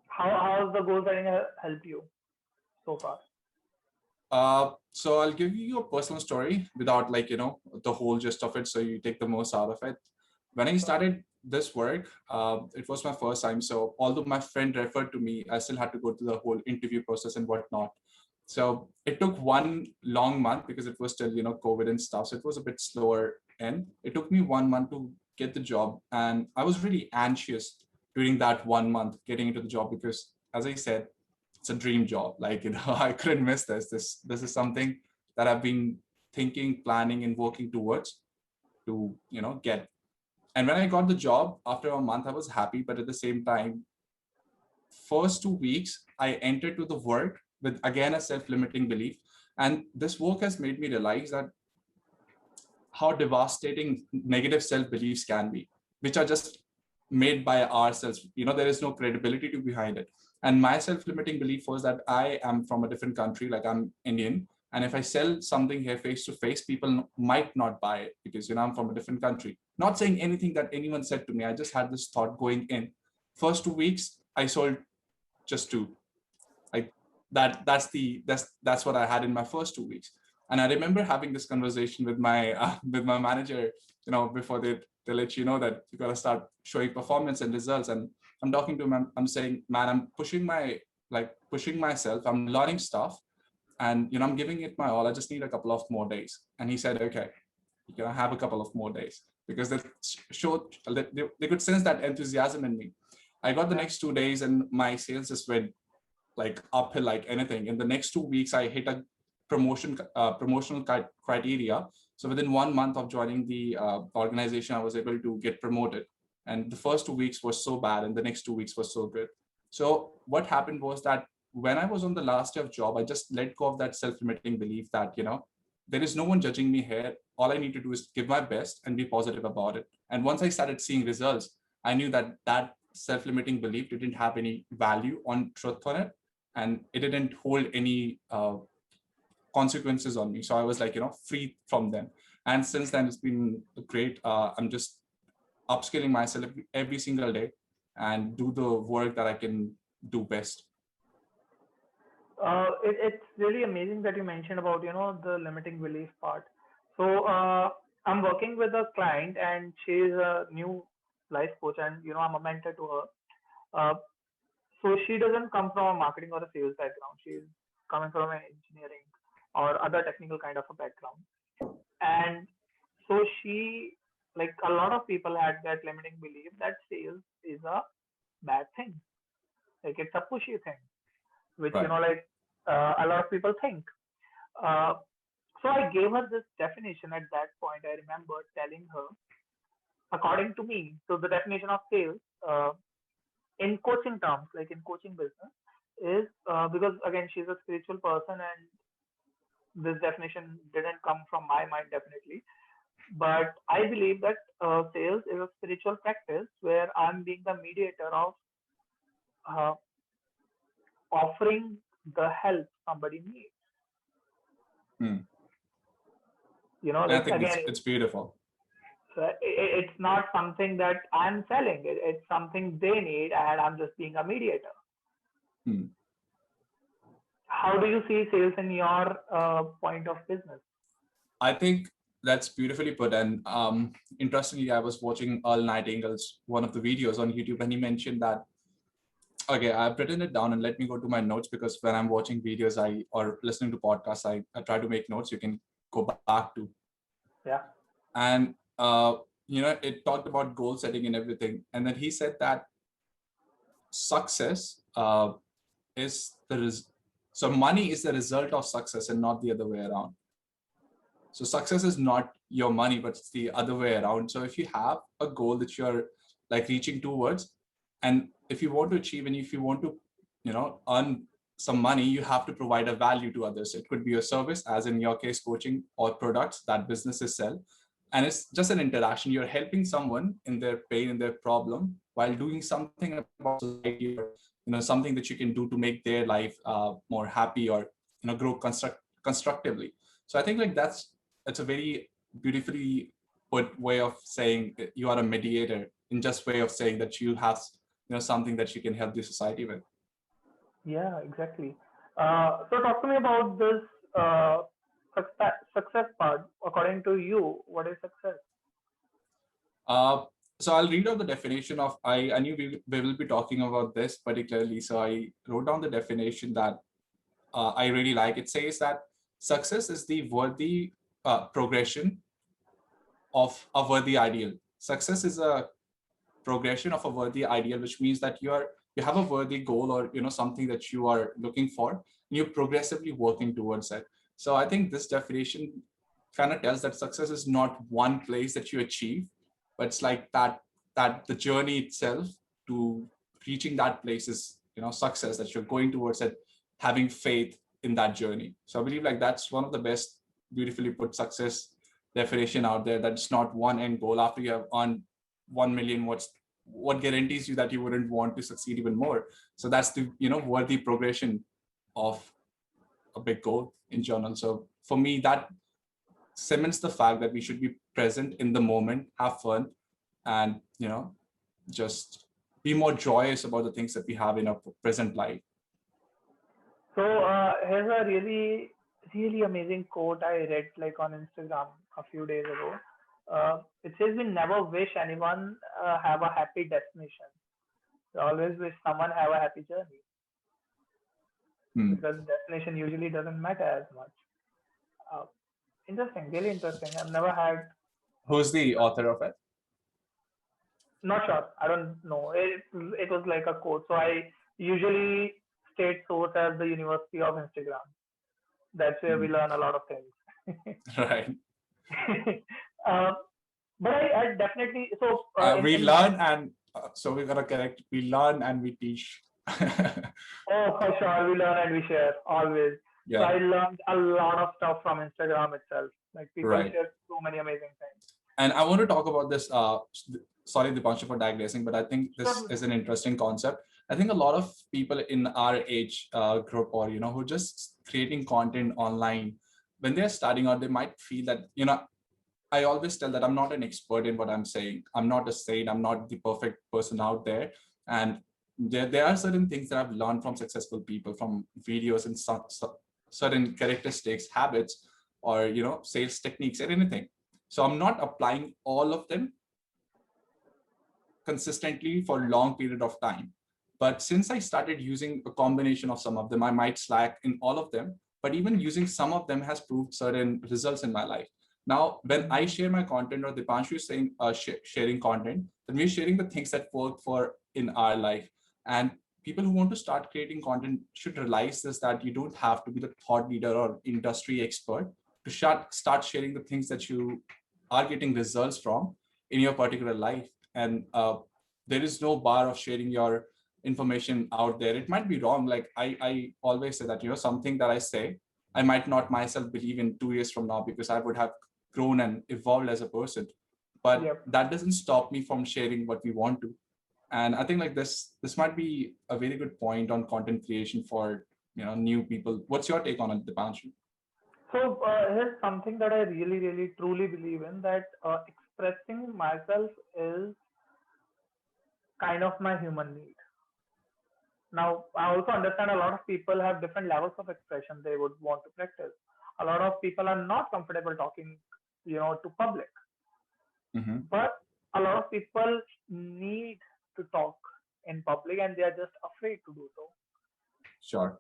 How's the goal setting helped you so far? So I'll give you a personal story without like, the whole gist of it. So you take the most out of it. When I Sure. started this work, it was my first time. So although my friend referred to me, I still had to go through the whole interview process and whatnot. So it took 1 long month because it was still, COVID and stuff. So it was a bit slower. And it took me 1 month to get the job. And I was really anxious during that 1 month getting into the job because, as I said, it's a dream job. Like, I couldn't miss this. This is something that I've been thinking, planning, and working towards to, get. And when I got the job after a month, I was happy. But at the same time, first 2 weeks, I entered to the work with again a self-limiting belief. And this work has made me realize that how devastating negative self-beliefs can be, which are just made by ourselves. There is no credibility to behind it. And my self-limiting belief was that I am from a different country, like I'm Indian. And if I sell something here face to face, people might not buy it because, I'm from a different country. Not saying anything that anyone said to me. I just had this thought going in. First 2 weeks, I sold just two. Like that's what I had in my first 2 weeks. And I remember having this conversation with my with my manager, before they let you know that you got to start showing performance and results. And I'm talking to him, I'm saying, man, I'm pushing myself, I'm learning stuff, and I'm giving it my all. I just need a couple of more days. And he said, okay, you can have a couple of more days, because they showed they could sense that enthusiasm in me. I got the Yeah. next 2 days and my sales just went like uphill like anything. In the next 2 weeks, I hit a promotional criteria. So within 1 month of joining the organization, I was able to get promoted. And the first 2 weeks was so bad, and the next 2 weeks was so good. So what happened was that when I was on the last day of job, I just let go of that self-limiting belief that there is no one judging me here. All I need to do is give my best and be positive about it. And once I started seeing results, I knew that that self-limiting belief didn't have any value on truth on it, and it didn't hold any consequences on me. So I was like, free from them. And since then, it's been great. I'm just upskilling myself every single day and do the work that I can do best. It's really amazing that you mentioned about the limiting belief part. So I'm working with a client, and she's a new life coach, and I'm a mentor to her. Uh, so she doesn't come from a marketing or a sales background. She's coming from an engineering or other technical kind of a background. And So she, like a lot of people had that limiting belief that sales is a bad thing, like it's a pushy thing, which Right. like a lot of people think. Uh, so I gave her this definition at that point. I remember telling her, according to me, so the definition of sales in coaching terms, like in coaching business, is because again she's a spiritual person and this definition didn't come from my mind definitely, but I believe that sales is a spiritual practice where I'm being the mediator of uh, offering the help somebody needs. Hmm. And I Like think again, it's beautiful. it's not something that I'm selling. It's something they need, and I'm just being a mediator. Hmm. How do you see sales in your point of business? I think that's beautifully put. And interestingly, I was watching Earl Nightingale's one of the videos on YouTube, and he mentioned that. Okay, I've written it down, and let me go to my notes, because when I'm watching videos, or listening to podcasts, I try to make notes. You can go back to. Yeah. And it talked about goal setting and everything, and then he said that success is so money is the result of success and not the other way around. So success is not your money, but it's the other way around. So if you have a goal that you're like reaching towards, and if you want to achieve, and if you want to, earn some money, you have to provide a value to others. It could be a service, as in your case, coaching, or products that businesses sell. And it's just an interaction. You're helping someone in their pain, in their problem, while doing something about society, or something that you can do to make their life more happy, or grow constructively. So I think like it's a very beautifully put way of saying you are a mediator, in just way of saying that you have something that you can help the society with. Yeah, exactly. So talk to me about this uh, success part. According to you, what is success? Uh, so I'll read out the definition of, I knew we will be talking about this particularly. So I wrote down the definition that I really like. It says that success is the worthy progression of a worthy ideal. Success is a progression of a worthy ideal, which means that you have a worthy goal, or something that you are looking for, and you're progressively working towards it. So I think this definition kind of tells that success is not one place that you achieve, but it's like that the journey itself to reaching that place is success, that you're going towards it, having faith in that journey. So I believe like that's one of the best beautifully put success definition out there, that it's not one end goal. After you have earned 1 million, what guarantees you that you wouldn't want to succeed even more? So that's the worthy progression of a big goal in general. So for me, that cements the fact that we should be present in the moment, have fun, and just be more joyous about the things that we have in our present life. So here's a really amazing quote I read like on Instagram a few days ago. It says we never wish anyone have a happy destination. We always wish someone have a happy journey Hmm. because destination usually doesn't matter as much. Uh, Interesting, really interesting. I've never had. Who's the author of it? Not sure. I don't know. It was like a quote. So I usually state source as the University of Instagram. That's where we learn a lot of things. Right. uh, but I definitely so We in my learn, and so we're gonna correct. We learn and we teach. oh for sure we learn and we share always. So Yeah. I learned a lot of stuff from Instagram itself. Like people Right. share so many amazing things. And I want to talk about this. Sorry, Dipanshu, for digressing, but I think this Sure. is an interesting concept. I think a lot of people in our age group, or who just creating content online, when they're starting out, they might feel that I always tell that I'm not an expert in what I'm saying. I'm not a saint. I'm not the perfect person out there. And there are certain things that I've learned from successful people, from videos, and certain characteristics, habits, or sales techniques, or anything. So I'm not applying all of them consistently for a long period of time. But since I started using a combination of some of them, I might slack in all of them, but even using some of them has proved certain results in my life. Now, when I share my content or Dipanshu is saying sharing content, then we're sharing the things that work for in our life. And people who want to start creating content should realize this, that you don't have to be the thought leader or industry expert to start sharing the things that you are getting results from in your particular life. And there is no bar of sharing your information out there. It might be wrong. Like I always say that, something that I say, I might not myself believe in 2 years from now, because I would have grown and evolved as a person. But Yep. that doesn't stop me from sharing what we want to. And I think like this might be a very good point on content creation for new people. What's your take on it, Dipanshu? So here's something that I really, really, truly believe in, that expressing myself is kind of my human need. Now, I also understand a lot of people have different levels of expression they would want to practice. A lot of people are not comfortable talking, to public, Mm-hmm. but a lot of people need to talk in public and they are just afraid to do so, Sure.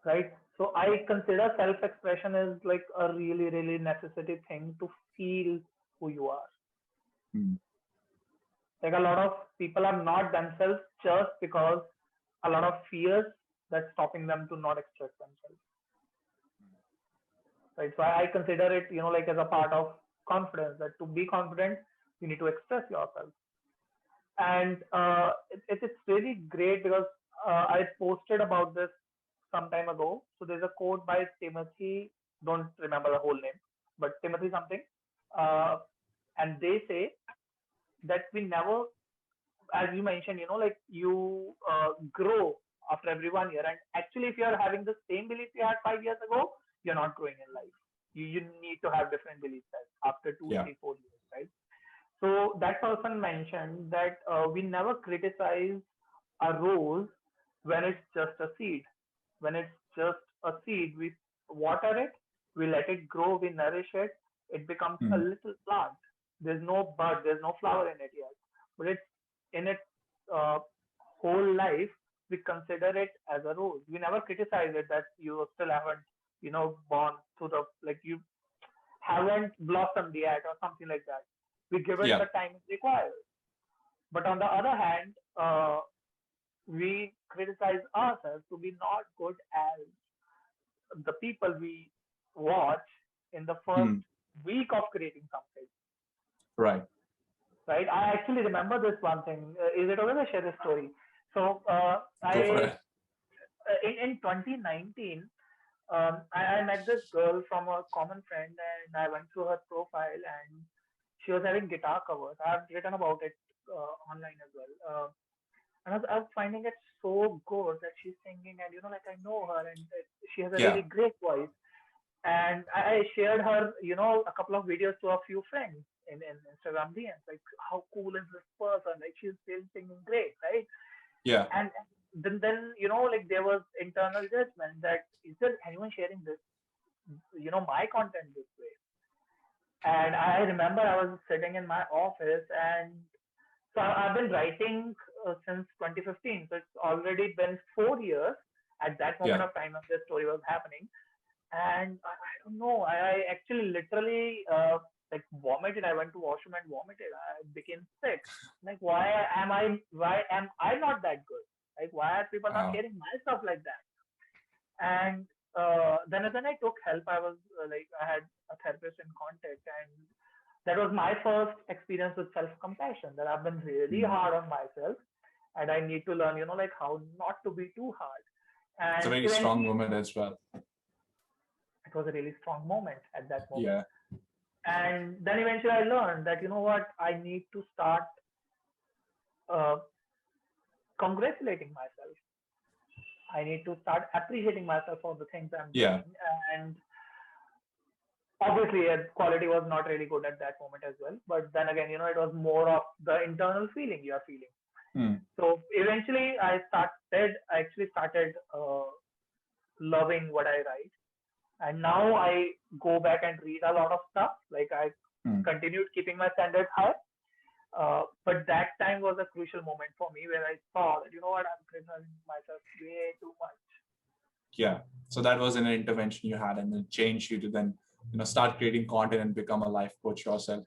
right? So I consider self-expression is like a really, really necessary thing to feel who you are. Mm. Like a lot of people are not themselves just because a lot of fears that's stopping them to not express themselves, right? So I consider it, like as a part of confidence, that to be confident, you need to express yourself. And it's really great because I posted about this some time ago. So there's a quote by Timothy, don't remember the whole name, but Timothy something. Uh, and they say that we never, as you mentioned, like you grow after every 1 year. And actually, if you are having the same belief you had 5 years ago, you're not growing in life. You need to have different belief sets after two, Yeah. 3, 4 years, right? So that person mentioned that we never criticize a rose when it's just a seed. When it's just a seed, we water it, we let it grow, we nourish it, it becomes a Mm. little plant. There's no bud, there's no flower in it yet, but it's in its uh, whole life. We consider it as a rose. We never criticize it that you still haven't, born through the like you haven't blossomed yet or something like that. We give it Yeah. the time it requires. But on the other hand, we criticize ourselves to be not good as the people we watch in the first Mm. week of creating something, Right. right? I actually remember this one thing. Is it okay to share this story? So Go for I it. in 2019, I met this girl from a common friend, and I went through her profile, and she was having guitar covers. I've written about it online as well. And I was finding it so good that she's singing, and like I know her, and she has a really Yeah. great voice. And I shared her, a couple of videos to a few friends in Instagram DMs, like how cool is this person? Like she's still singing great, right? Yeah. And then like there was internal judgment that is there anyone sharing this, my content this way? And I remember I was sitting in my office, and so I've been writing since 2015. So it's already been 4 years at that moment Yeah. of time when this story was happening. And I don't know. I actually literally like vomited. I went to washroom and vomited. I became sick. Like why am I not that good? Like why are people not Wow. sharing my stuff like that? And then I took help. I was like I had a therapist in contact, and that was my first experience with self compassion. That I've been really Mm. hard on myself, and I need to learn, like how not to be too hard. It's a And very strong eventually, moment as well. it was a really strong moment at that moment. Yeah. And then eventually, I learned that what, I need to start uh, congratulating myself. I need to start appreciating myself for the things I'm Yeah. doing. And obviously, quality was not really good at that moment as well. But then again, it was more of the internal feeling you are feeling. Mm. So eventually, I actually started loving what I write. And now I go back and read a lot of stuff. Like I Mm. continued keeping my standards high. But that time was a crucial moment for me where I saw that, what, I'm criticizing myself way too much. Yeah. So that was an intervention you had, and it changed you to then start creating content and become a life coach yourself.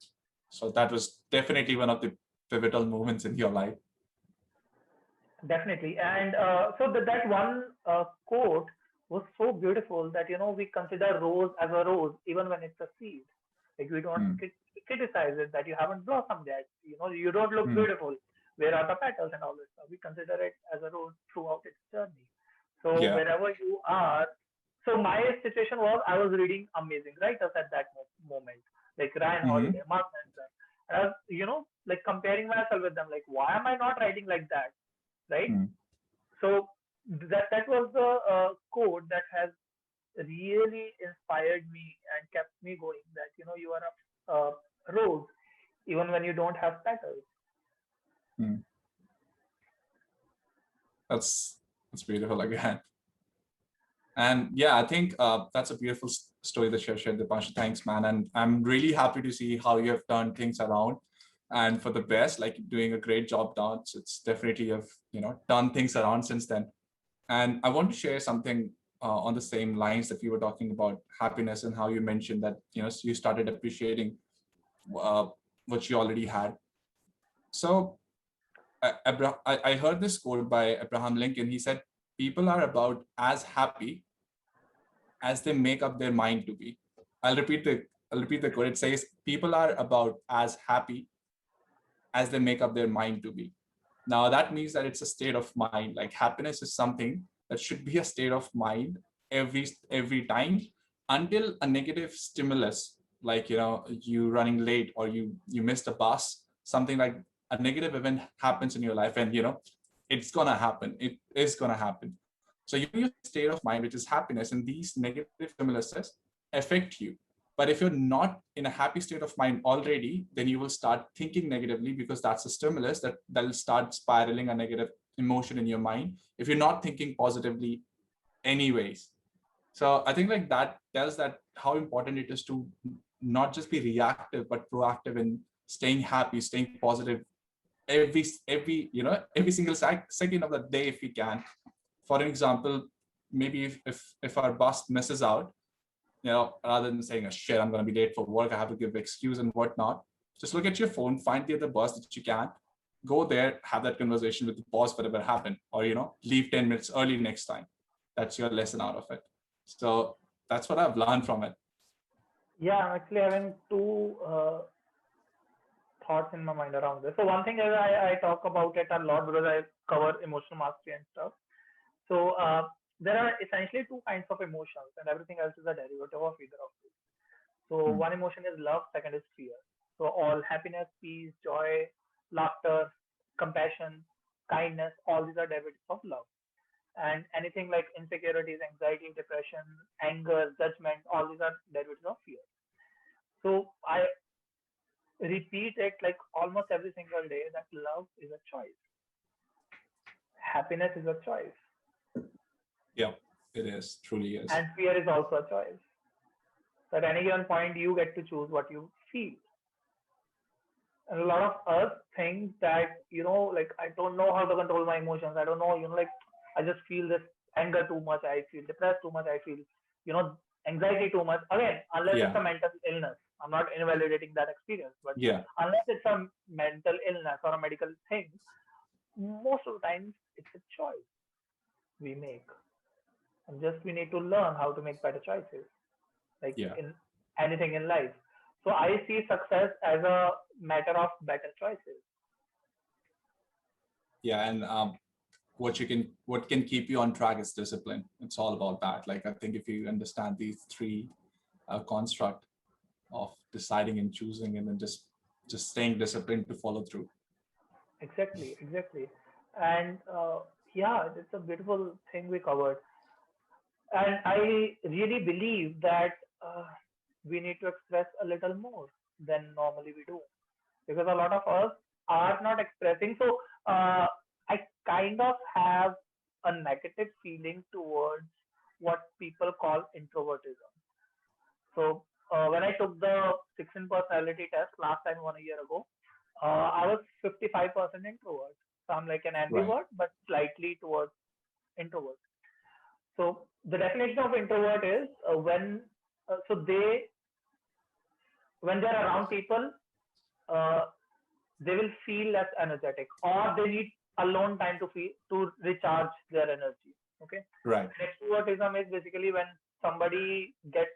So that was definitely one of the pivotal moments in your life. Definitely. And so that one quote was so beautiful that, we consider rose as a rose, even when it's a seed. Like we don't Hmm. criticize it that you haven't blossomed yet. You don't look Hmm. beautiful. Where are the petals and all this stuff? We consider it as a rose throughout its journey. So Yeah. wherever you are, so my situation was I was reading amazing writers at that moment, like Ryan Hmm. Holiday, Mark Manson. And I was, like comparing myself with them, like why am I not writing like that, right? Hmm. So that was the quote that has really inspired me and kept me going. That you are a rose even when you don't have petals. Hmm. That's beautiful again. And yeah, I think that's a beautiful story that you have shared, Dipanshu. Thanks, man. And I'm really happy to see how you have turned things around and for the best, like doing a great job now. It's definitely have, done things around since then. And I want to share something on the same lines that we were talking about happiness and how you mentioned that, you started appreciating uh, what you already had. So I heard this quote by Abraham Lincoln. He said, people are about as happy as they make up their mind to be. I'll repeat the quote. It says, people are about as happy as they make up their mind to be. Now that means that it's a state of mind. Like happiness is something that should be a state of mind every time until a negative stimulus, like you running late or you missed a bus, something like a negative event happens in your life, and it's gonna happen. It is gonna happen. So you your state of mind, which is happiness, and these negative stimuluses affect you. But if you're not in a happy state of mind already, then you will start thinking negatively because that's a stimulus that'll start spiraling a negative emotion in your mind if you're not thinking positively anyways. So I think like that tells that how important it is to not just be reactive but proactive in staying happy, staying positive every single second of the day if we can. For an example, maybe if our bus misses out, rather than saying, oh, shit, I'm going to be late for work, I have to give excuse and whatnot, just look at your phone, find the other bus that you can, go there, have that conversation with the boss, whatever happened, or, leave 10 minutes early next time. That's your lesson out of it. So that's what I've learned from it. Yeah, I'm actually having two thoughts in my mind around this. So one thing is I talk about it a lot because I cover emotional mastery and stuff. So there are essentially two kinds of emotions, and everything else is a derivative of either of these. So Hmm. one emotion is love, second is fear. So all happiness, peace, joy, laughter, compassion, kindness, all these are derivatives of love. And anything like insecurities, anxiety, depression, anger, judgment, all these are derivatives of fear. So I repeat it like almost every single day that love is a choice, happiness is a choice, Yeah, it is, truly is. and fear is also a choice. So at any given point, you get to choose what you feel. And a lot of us think that, like, I don't know how to control my emotions. I don't know, like, I just feel this anger too much. I feel depressed too much. I feel, you know, anxiety too much. Again, unless it's Yeah, a mental illness, I'm not invalidating that experience, but yeah, unless it's a mental illness or a medical thing, most of the times it's a choice we make. And just we need to learn how to make better choices, like yeah, in anything in life. So I see success as a matter of better choices. yeah. And what can keep you on track is discipline. It's all about that. Like I think if you understand these three construct of deciding and choosing, and then just staying disciplined to follow through. Exactly, exactly. And yeah, it's a beautiful thing we covered. And I really believe that we need to express a little more than normally we do, because a lot of us are not expressing. So I kind of have a negative feeling towards what people call introvertism. So when I took the 16 personality test last time 1 year ago, I was 55% introvert. So I'm like an Right. ambivert, but slightly towards introvert. So the definition of introvert is when so they when they're around people, uh, they will feel less energetic, or they need alone time to recharge their energy. Okay. Right. And extrovertism is basically when somebody gets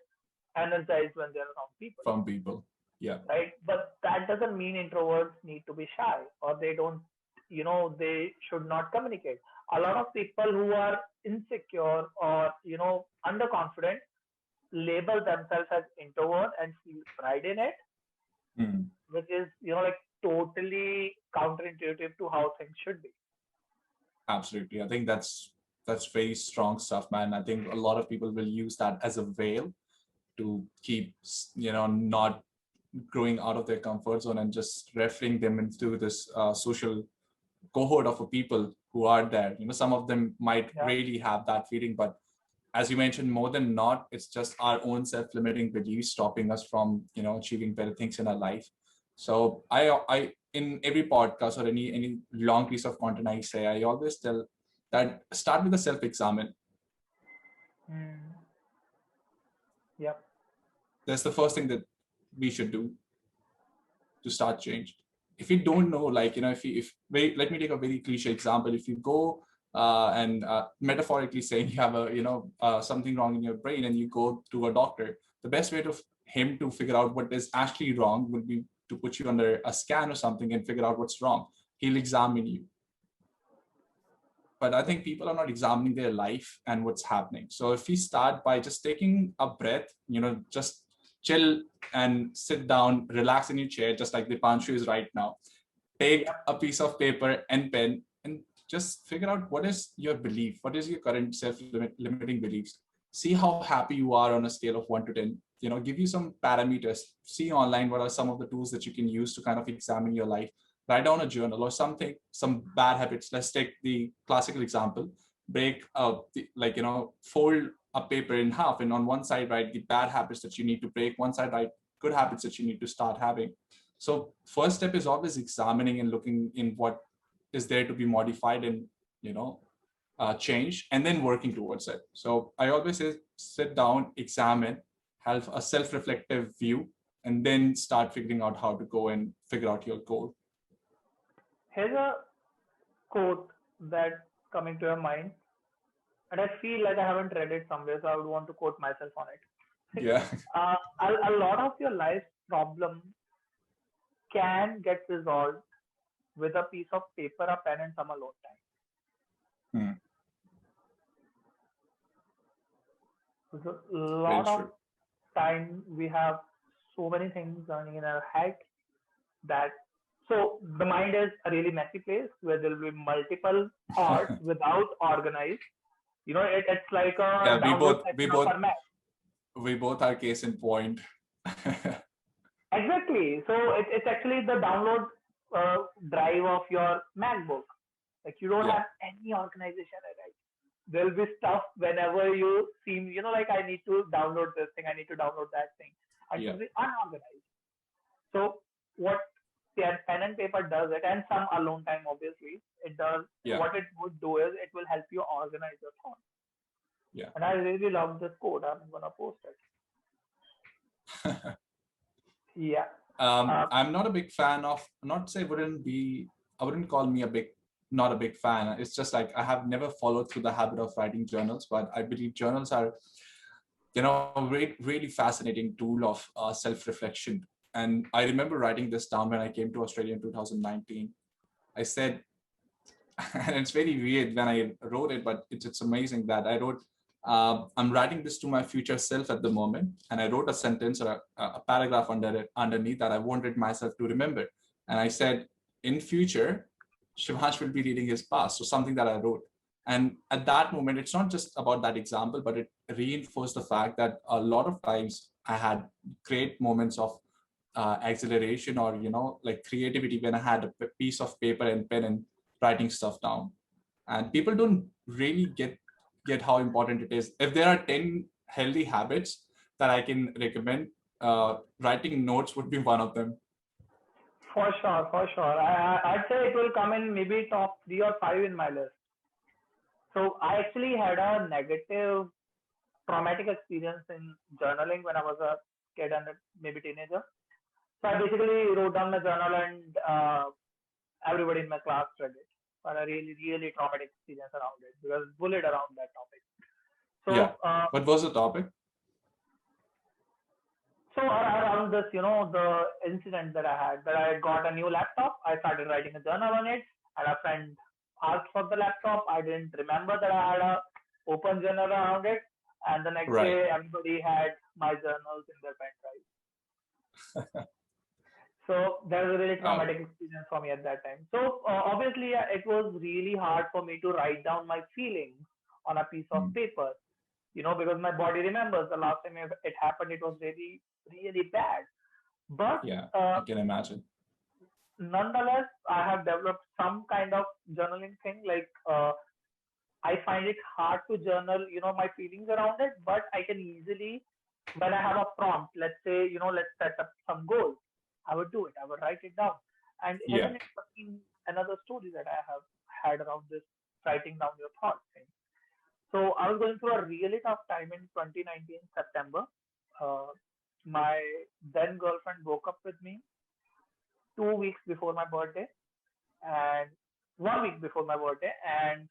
energized when they're around people, From people. Yeah. right? But that doesn't mean introverts need to be shy, or they don't, they should not communicate. A lot of people who are insecure or, underconfident label themselves as introvert and feel pride in it, Hmm. which is, like totally counterintuitive to how things should be. Absolutely. I think that's very strong stuff, man. I think a lot of people will use that as a veil to keep, not growing out of their comfort zone and just referring them into this social cohort of people who are there. Some of them might Yeah. really have that feeling, but as you mentioned, more than not, it's just our own self-limiting beliefs stopping us from, achieving better things in our life. So I in every podcast or any long piece of content I say, I always tell that start with a self-examine. Mm. Yep. That's the first thing that we should do to start change. If you don't know, like, if wait, let me take a very cliche example. If you go and metaphorically saying you have a, something wrong in your brain and you go to a doctor, the best way to him to figure out what is actually wrong would be to put you under a scan or something and figure out what's wrong. He'll examine you. But I think people are not examining their life and what's happening. So if we start by just taking a breath, just chill and sit down, relax in your chair, just like Dipanshu is right now. Take Yep. a piece of paper and pen and just figure out what is your belief, what is your current self-limiting beliefs. See how happy you are on a scale of 1 to 10. Give you some parameters. See online what are some of the tools that you can use to kind of examine your life. Write down a journal or something, some bad habits. Let's take the classical example. Break fold a paper in half, and on one side write the bad habits that you need to break, one side write good habits that you need to start having. So first step is always examining and looking in what is there to be modified and, change, and then working towards it. So I always say sit down, examine, have a self-reflective view, and then start figuring out how to go and figure out your goal. Here's a quote that's coming to your mind, and I feel like I haven't read it somewhere, so I would want to quote myself on it. Yeah. A lot of your life problem can get resolved with a piece of paper, a pen, and some alone time. Hmm. There's a Very lot of true. time we have so many things running in our head that, so the mind is a really messy place where there will be multiple thoughts without organized. It's like a Yeah, we download both we session of both our Mac. we both are case in point. Exactly. So it's actually the download drive of your MacBook. Like you don't Yeah. have any organization at it. There'll be stuff whenever you seem, like I need to download this thing, I need to download that thing, and Yeah. to be unorganized. So what pen and paper does it, and some alone time obviously it does. Yeah. What it would do is it will help you organize your thoughts. Yeah. And I really love this code. I'm gonna post it. Yeah. I'm not a big fan of, not say I wouldn't call me not a big fan. It's just like I have never followed through the habit of writing journals, but I believe journals are, really fascinating tool of self-reflection. And I remember writing this down when I came to Australia in 2019. I said, and it's very weird when I wrote it, but it's amazing that I wrote, I'm writing this to my future self at the moment. And I wrote a sentence or a paragraph underneath that I wanted myself to remember. And I said, in future, Shivansh will be reading his past. So something that I wrote. And at that moment, it's not just about that example, but it reinforced the fact that a lot of times I had great moments of exhilaration or, like creativity when I had a piece of paper and pen and writing stuff down. And people don't really get how important it is. If there are 10 healthy habits that I can recommend, writing notes would be one of them. For sure, for sure. I'd say it will come in maybe top 3 or 5 in my list. So I actually had a negative traumatic experience in journaling when I was a kid and maybe teenager. So I basically wrote down my journal, and everybody in my class read it. But a really, really traumatic experience around it because it's bullied around that topic. Yeah. So, What was the topic? so around this, the incident that I had, that I got a new laptop, I started writing a journal on it, and a friend asked for the laptop. I didn't remember that I had a open journal around it, and the next Right. day, everybody had my journals in their pen drive. So that was a really traumatic experience for me at that time. So obviously, it was really hard for me to write down my feelings on a piece of paper, because my body remembers the last time it happened, it was really, really bad. But Yeah, I can imagine. nonetheless, I have developed some kind of journaling thing. Like I find it hard to journal, my feelings around it, but I can easily, when I have a prompt, let's say, let's set up some goals, I would do it. I would write it down. And Yeah. even in another story that I have had around this writing down your thoughts thing. So I was going through a really tough time in 2019 September. Uh, my then girlfriend broke up with me 2 weeks before my birthday and 1 week before my birthday, and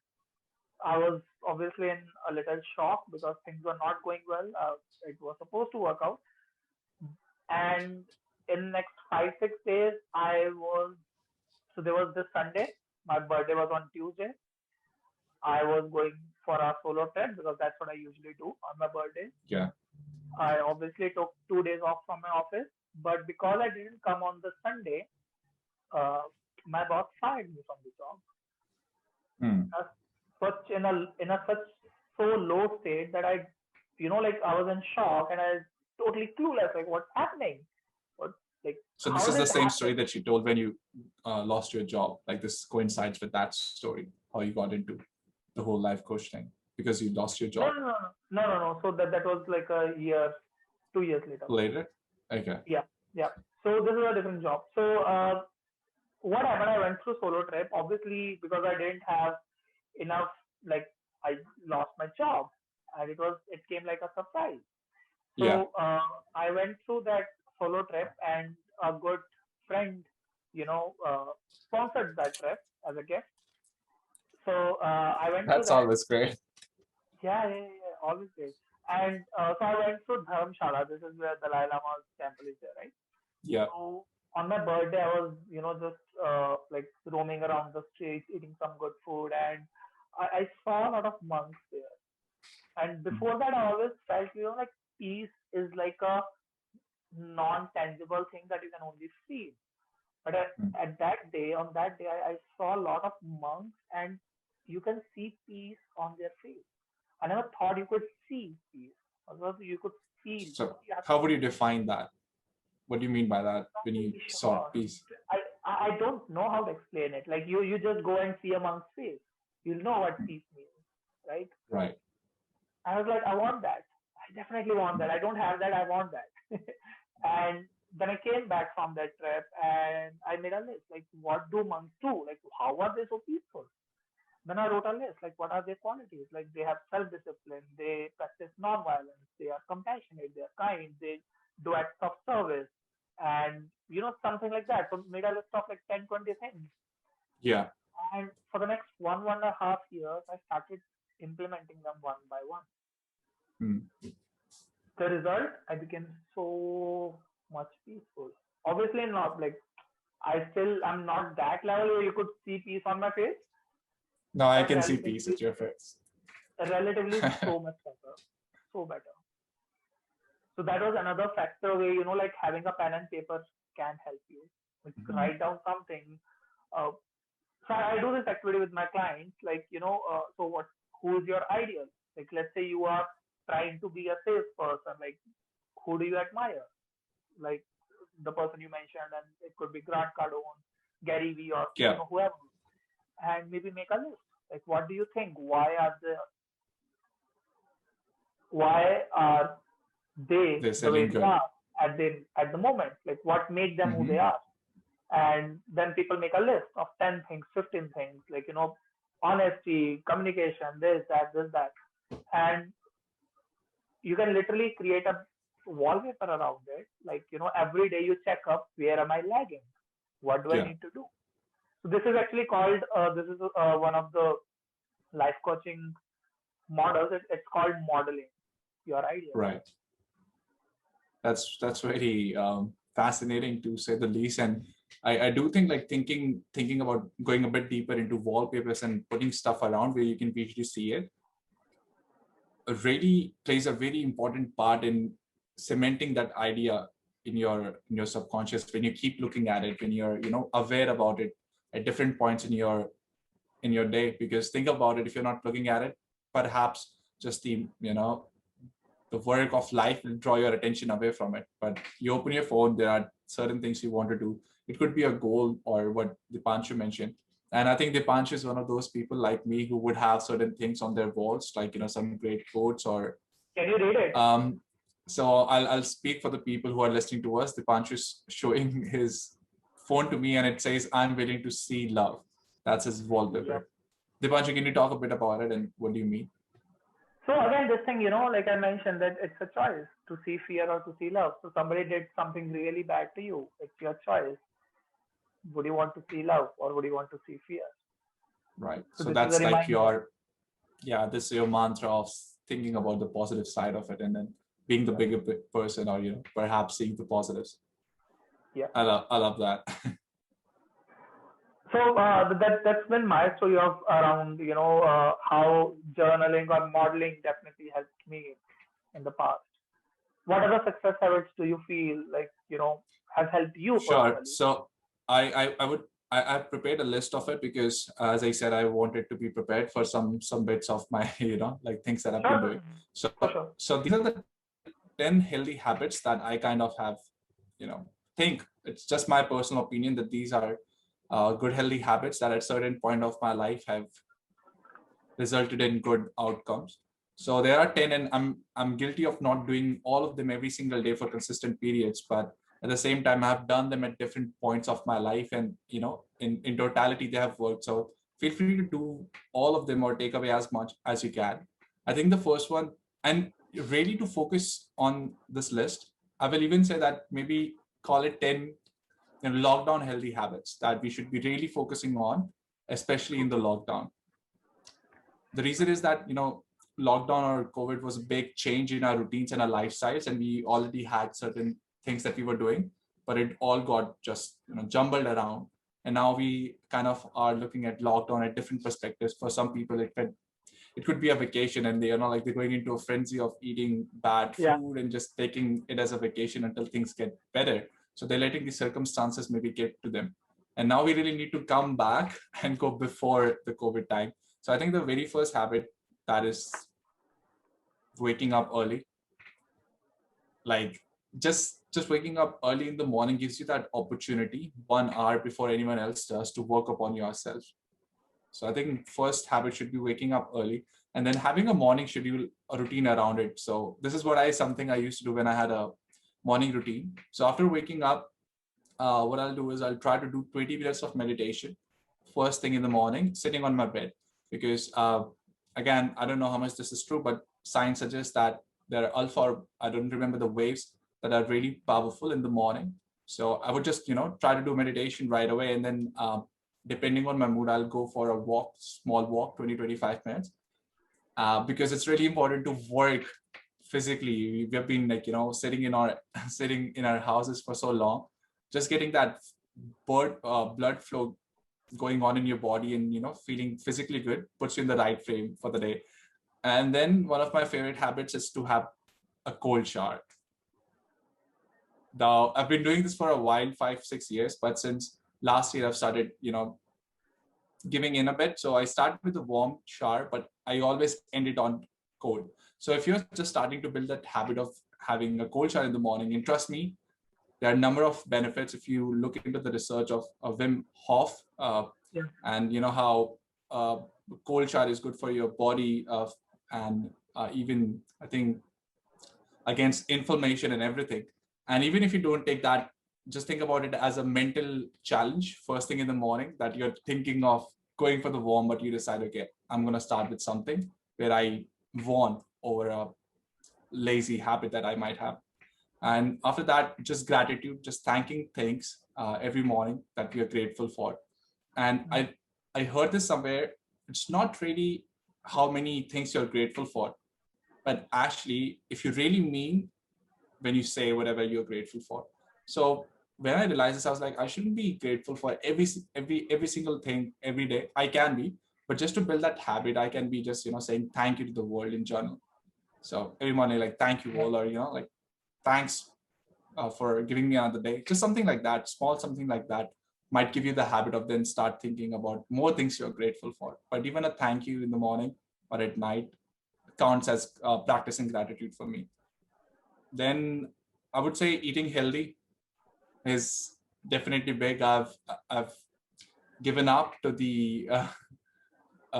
I was obviously in a little shock because things were not going well. It was supposed to work out, and in next 5 6 days, so there was this Sunday. My birthday was on Tuesday. I was going for a solo trip because that's what I usually do on my birthday. Yeah. I obviously took 2 days off from my office, but because I didn't come on the Sunday, uh, my boss fired me from the job. Such in a such so low state that I was in shock and I was totally clueless. Like, what's happening? What like So how this is did the it same happen? story that you told when you lost your job. Like this coincides with that story, how you got into the whole life coach thing because you lost your No, job no, no, no, no, no. So that was like a year, 2 years later. later. Okay. Yeah, yeah. So this is a different job. So what happened? I went through solo trip. Obviously, because I didn't have enough. Like I lost my job, and it came like a surprise. Yeah. So I went through that solo trip, and a good friend, sponsored that trip as a gift. So I went through That's that. always great. Yeah, yeah, yeah, always great. And so I went to Dharamshala. This is where Dalai Lama's temple is there, right? Yeah. So on my birthday, I was, just like roaming around the streets, eating some good food, and I saw a lot of monks there. And before that, I always felt, like peace is like a non-tangible thing that you can only feel. But on that day, I saw a lot of monks, and you can see peace on their face. I never thought you could see peace. Although you could feel. So Yeah, how would you define that? What do you mean by that not when you really saw sure. peace? I don't know how to explain it. Like you just go and see a monk's face. You'll know what peace means, right? Right. I was like, I want that. I definitely want that. I don't have that. I want that. And then I came back from that trip and I made a list. Like, what do monks do? Like, how are they so peaceful? Then I wrote a list. Like, what are their qualities? Like, they have self-discipline. They practice non-violence. They are compassionate. They are kind. They do acts of service, and something like that. So made a list of like 10, 20 things. Yeah. And for the next 1.5 years, I started implementing them one by one. The result, I became so much peaceful. Obviously, not like I'm not that level where you could see peace on my face, No, I but can see peace relatively, at your face. relatively so much better, so better. So that was another factor where like having a pen and paper can help you. Like write down something. Uh, so I do this activity with my clients. Like so who is your ideal? Like let's say you are trying to be a salesperson. Like who do you admire? Like the person you mentioned, and it could be Grant Cardone, Gary Vee, or Yeah. whoever. And maybe make a list. Like what do you think? Why are they They're the way selling they good. are at the moment? Like what made them who they are? And then people make a list of 10 things, 15 things, like honesty, communication, this, that, and you can literally create a wallpaper around it. Like, every day you check up, where am I lagging? What do I Yeah, need to do? So this is actually called, this is one of the life coaching models. It's called modeling your ideas. right. That's very fascinating to say the least. And I do think like thinking about going a bit deeper into wallpapers and putting stuff around where you can visually see it really plays a very important part in cementing that idea in your subconscious when you keep looking at it, when you're aware about it at different points in your day. Because think about it, if you're not looking at it, perhaps just the work of life will draw your attention away from it. But you open your phone, there are certain things you want to do. It could be a goal or what Dipanshu mentioned. And I think Dipanshu is one of those people like me who would have certain things on their walls, like some great quotes or Can you read it? so I'll speak for the people who are listening to us. Dipanshu is showing his phone to me and it says, "I'm willing to see love." That's his Yep. wallpaper. Dipanshu, can you talk a bit about it and what do you mean? So again, this thing, like I mentioned, that it's a choice to see fear or to see love. So somebody did something really bad to you. It's your choice. Would you want to see love or would you want to see fear? Right. So So this is a that's like reminder. this is your mantra of thinking about the positive side of it and then being the Yep. bigger person, or perhaps seeing the positives. Yeah. I love that. So that's been my story of around how journaling or modeling definitely helped me in the past. What other success habits do you feel like has helped you Sure. personally? So I would I've prepared a list of it because as I said, I wanted to be prepared for some bits of my like things that I've been Sure, doing. So for sure. so these are the 10 healthy habits that I kind of have, think it's just my personal opinion that these are good healthy habits that at certain point of my life have resulted in good outcomes. So there are 10 and I'm guilty of not doing all of them every single day for consistent periods, but at the same time I've done them at different points of my life and in totality they have worked. So feel free to do all of them or take away as much as you can. I think the first one, and really to focus on this list, I will even say that maybe call it 10 lockdown healthy habits that we should be really focusing on, especially in the lockdown. The reason is that lockdown or COVID was a big change in our routines and our lifestyles, and we already had certain things that we were doing, but it all got just jumbled around. And now we kind of are looking at lockdown at different perspectives. For some people it could be a vacation, and they are not like they're going into a frenzy of eating bad Yeah. food and just taking it as a vacation until things get better. So they're letting the circumstances maybe get to them. And now we really need to come back and go before the COVID time. So I think the very first habit, that is waking up early. Like just waking up early in the morning gives you that opportunity 1 hour before anyone else does to work upon yourself. So I think first habit should be waking up early and then having a morning schedule, a routine around it. So this is something I used to do when I had a morning routine. So after waking up, what I'll do is I'll try to do 20 minutes of meditation first thing in the morning, sitting on my bed. Because again, I don't know how much this is true, but science suggests that there are alpha, or I don't remember the waves that are really powerful in the morning. So I would just, try to do meditation right away. And then depending on my mood, I'll go for a walk, small walk, 20-25 minutes. Because it's really important to work physically. We have been like, sitting in our sitting in our houses for so long. Just getting that blood flow going on in your body and feeling physically good puts you in the right frame for the day. And then one of my favorite habits is to have a cold shower. Now I've been doing this for a while, 5-6 years, but since last year I've started giving in a bit. So I start with a warm shower, but I always end it on cold. So if you're just starting to build that habit of having a cold shower in the morning, and trust me, there are a number of benefits if you look into the research of Wim Hof, Yeah. and how cold shower is good for your body, and even I think against inflammation and everything. And even if you don't take that, just think about it as a mental challenge first thing in the morning, that you're thinking of going for the warm, but you decide, okay, I'm going to start with something where I won over a lazy habit that I might have. And after that, just gratitude, just thanking things every morning that we are grateful for. And I heard this somewhere. It's not really how many things you're grateful for, but actually, if you really mean when you say whatever you're grateful for. So when I realized this, I was like, I shouldn't be grateful for every single thing every day. I can be, but just to build that habit, I can be just saying thank you to the world in general. So every morning, like thank you world, or like thanks for giving me another day. Just something like that, small something like that might give you the habit of then start thinking about more things you're grateful for. But even a thank you in the morning or at night counts as practicing gratitude for me. Then I would say eating healthy is definitely big. I've given up to the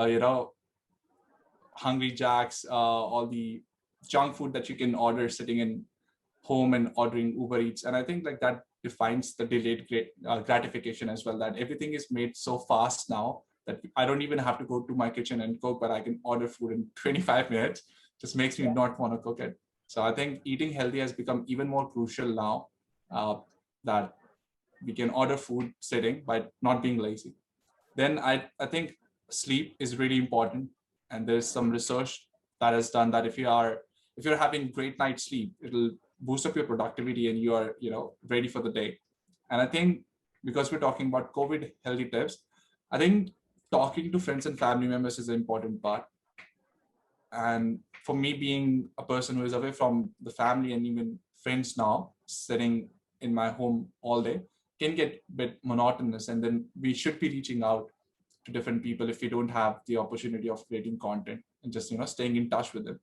you know hungry jacks, all the junk food that you can order sitting in home and ordering Uber Eats. And I think like that defines the delayed gratification as well, that everything is made so fast now that I don't even have to go to my kitchen and cook, but I can order food in 25 minutes. Just makes me not want to cook it. So I think eating healthy has become even more crucial now, that we can order food sitting by not being lazy. Then I think sleep is really important. And there's some research that has done that if you're having great night's sleep, it'll boost up your productivity and you are ready for the day. And I think because we're talking about COVID healthy tips, I think talking to friends and family members is an important part. And for me, being a person who is away from the family and even friends now, sitting in my home all day can get a bit monotonous. And then we should be reaching out to different people if we don't have the opportunity of creating content and just staying in touch with them.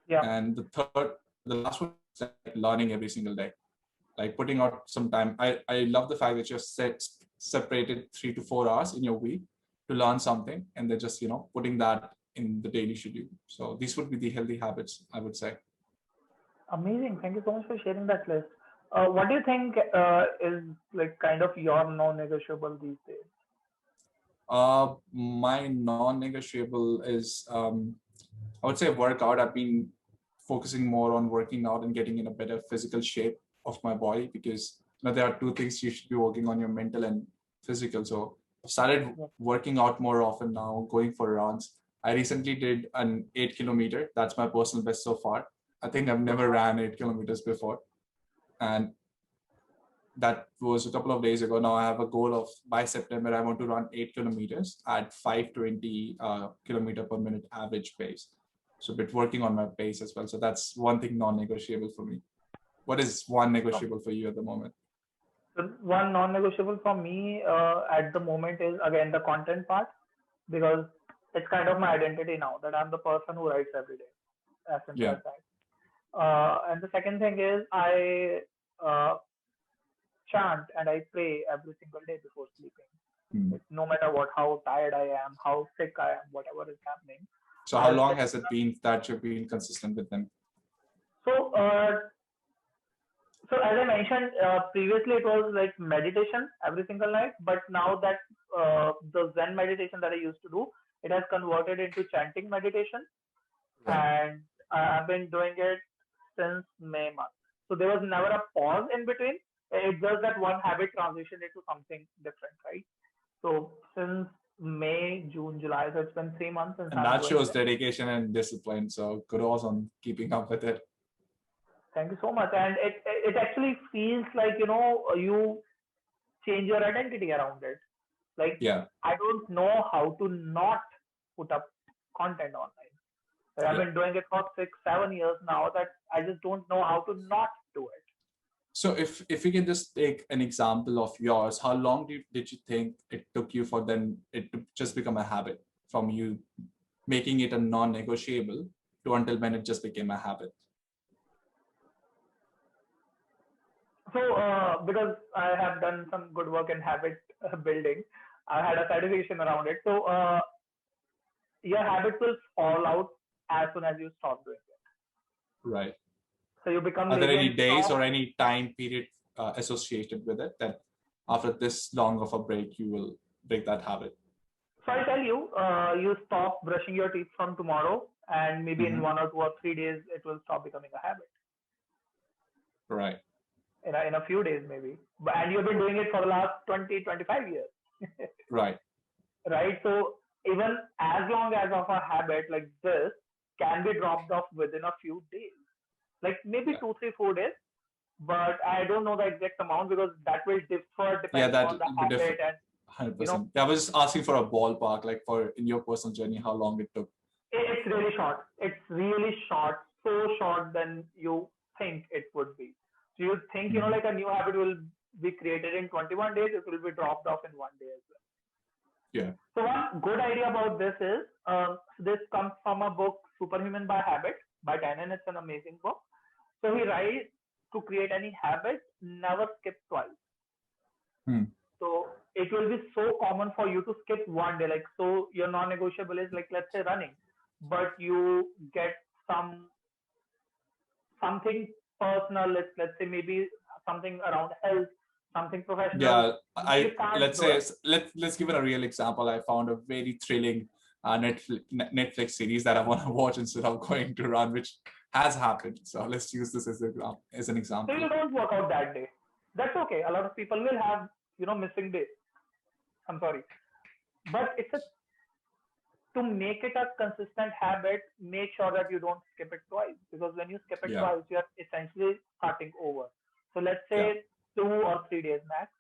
Yeah. And the last one is like learning every single day, like putting out some time. I love the fact that you've separated 3 to 4 hours in your week to learn something, and then just putting that in the daily schedule. So these would be the healthy habits, I would say. Amazing. Thank you so much for sharing that list. What do you think is like kind of your non-negotiable these days? My non-negotiable is, I would say, workout. I've been focusing more on working out and getting in a better physical shape of my body, because there are two things you should be working on: your mental and physical. So I've started working out more often now, going for runs. I recently did an 8 kilometer. That's my personal best so far. I think I've never ran 8 kilometers before. And that was a couple of days ago. Now I have a goal of by September, I want to run 8 kilometers at 520 kilometer per minute average pace. So a bit working on my pace as well. So that's one thing non-negotiable for me. What is one negotiable for you at the moment? So one non-negotiable for me at the moment is again the content part, because it's kind of my identity now that I'm the person who writes every day. As simple as that. And the second thing is I chant and I pray every single day before sleeping. No matter what, how tired I am, how sick I am, whatever is happening. So how long has it been that you've been consistent with them? So as I mentioned previously, it was like meditation every single night. But now that the Zen meditation that I used to do, it has converted into chanting meditation. Right. And I've been doing it since May month. So there was never a pause in between. It's just that one habit transitioned into something different, right? So since May, June, July, so it's been 3 months since. And that shows dedication and discipline. So kudos on keeping up with it. Thank you so much. And it actually feels like, you change your identity around it. Like, I don't know how to not put up content online. Like, I've been doing it for 6-7 years now that I just don't know how to not do it. So if we can just take an example of yours, how long did you think it took you for then it to just become a habit, from you making it a non-negotiable to until when it just became a habit? So because I have done some good work in habit building, I had a certification around it. So your habits will fall out as soon as you stop doing it. Right. So you become. Are there any days or any time period associated with it that after this long of a break, you will break that habit? So I tell you, you stop brushing your teeth from tomorrow, and maybe in 1 or 2 or 3 days, it will stop becoming a habit. Right. in a few days maybe. And you've been doing it for the last 20, 25 years. Right. Right? So even as long as of a habit like this can be dropped off within a few days, like maybe Yeah. 2, 3, 4 days, but I don't know the exact amount because that will differ Yeah, depending that on the would be habit different. and you know 100%. Yeah, I was just asking for a ballpark, like for in your personal journey, how long it took. it's really short. It's really short, so short than you think it would be. So you think Mhm. like a new habit will be created in 21 days, it will be dropped off in 1 day as well. Yeah. So one good idea about this is this comes from a book Superhuman by Habit by Tannen. It's an amazing book. So he writes to create any habit, never skip twice. Hmm. So it will be so common for you to skip 1 day. Like so your non-negotiable is like let's say running, but you get some something personal. Let's say maybe something around health, something professional. Yeah, You I can't let's do say it. let's give it a real example. I found a very thrilling Netflix series that I want to watch instead of going to run, which has happened. So let's use this as an So example. you don't work out that day. That's okay. A lot of people will have missing days. I'm sorry, but it's a to make it a consistent habit. Make sure that you don't skip it twice because when you skip it Yeah, twice, you are essentially starting over. So let's yeah. say 2 or 3 days max.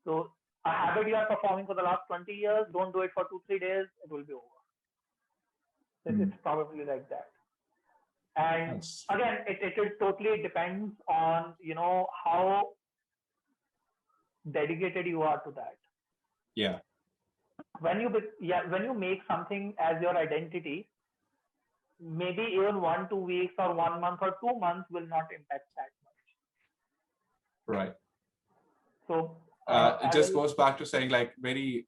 So a habit you are performing for the last 20 years, don't do it for 2, 3 days. It will be over. Hmm. It's probably like that. And That's again, it totally depends on how dedicated you are to that. yeah. When you make something as your identity, maybe even 1, 2 weeks or 1 month or 2 months will not impact that much. Right. So It as just I goes back to saying like very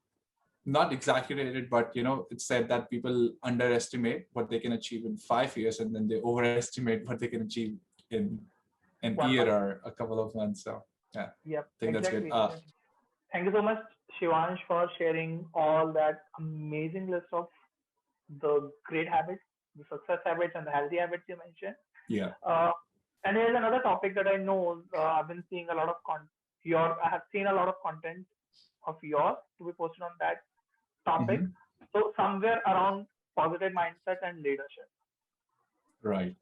not exaggerated, but it's said that people underestimate what they can achieve in 5 years, and then they overestimate what they can achieve in an one year month. or a couple of months. So yeah, I Yep, think that's good. exactly. Thank you so much, Shivansh, for sharing all that amazing list of the great habits, the success habits, and the healthy habits you mentioned. Yeah. Uh, and here's another topic that I know I've been seeing a lot of I have seen a lot of content of yours to be posted on that topic. Hmm. So somewhere around positive mindset and leadership. Right.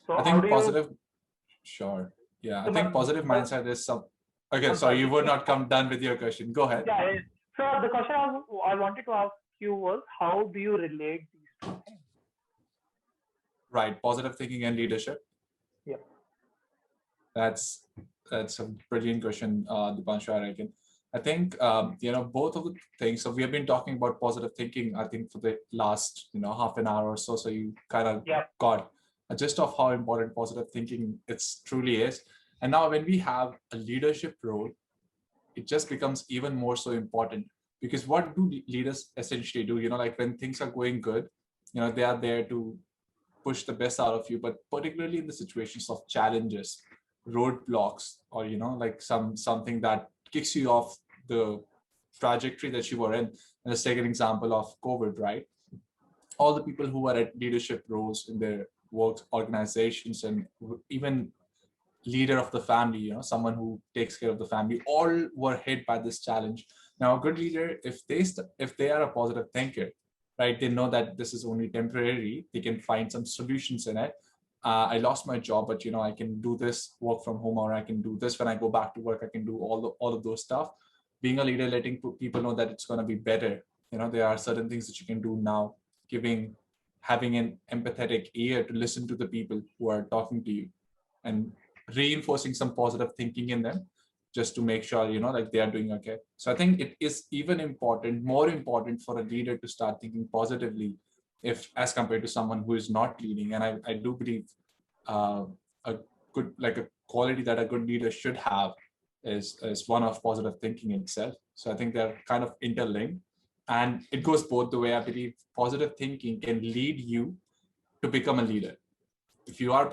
So I how think do you? positive. Sure. Yeah, I So, think positive but mindset is some. Okay, I'm sorry, sorry. you were not come done with your question. Go ahead. Yeah. So the question I wanted to ask you was, how do you relate these two things? Right, positive thinking and leadership. Yep. That's that's a brilliant question, Dipanshu, I reckon. I think both of the things. So we have been talking about positive thinking, I think, for the last half an hour or so. So you kind of Yep. got a gist of how important positive thinking it's truly is. And now when we have a leadership role, it just becomes even more so important, because what do leaders essentially do? Like when things are going good, they are there to push the best out of you, but particularly in the situations of challenges, roadblocks, or like something that kicks you off the trajectory that you were in. And let's take an example of COVID, right? All the people who are at leadership roles in their work organizations, and even leader of the family, someone who takes care of the family, all were hit by this challenge. Now a good leader, if they are a positive thinker, right, they know that this is only temporary, they can find some solutions in it. I lost my job, but I can do this work from home, or I can do this when I go back to work. I can do all of those stuff. Being a leader, letting people know that it's going to be better. There are certain things that you can do now, having an empathetic ear to listen to the people who are talking to you, and reinforcing some positive thinking in them, just to make sure like they are doing okay. So I think it is even more important for a leader to start thinking positively, if as compared to someone who is not leading. And I do believe uh, a good, like a quality that a good leader should have is one of positive thinking itself. So I think they're kind of interlinked, and it goes both the way. I believe positive thinking can lead you to become a leader. If you're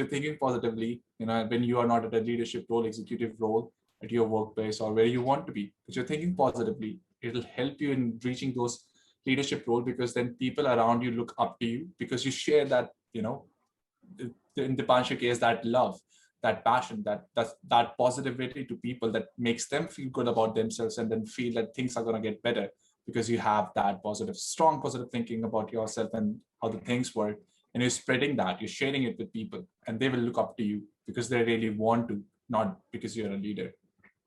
thinking positively, when you are not at a leadership role, executive role at your workplace or where you want to be, but you're thinking positively, it'll help you in reaching those leadership role, because then people around you look up to you, because you share that, in the Dipanshu case, that love. that passion, that positivity to people that makes them feel good about themselves and then feel that things are going to get better because you have that strong positive thinking about yourself and how the things work. And you're spreading that, you're sharing it with people, and they will look up to you because they really want to, not because you're a leader.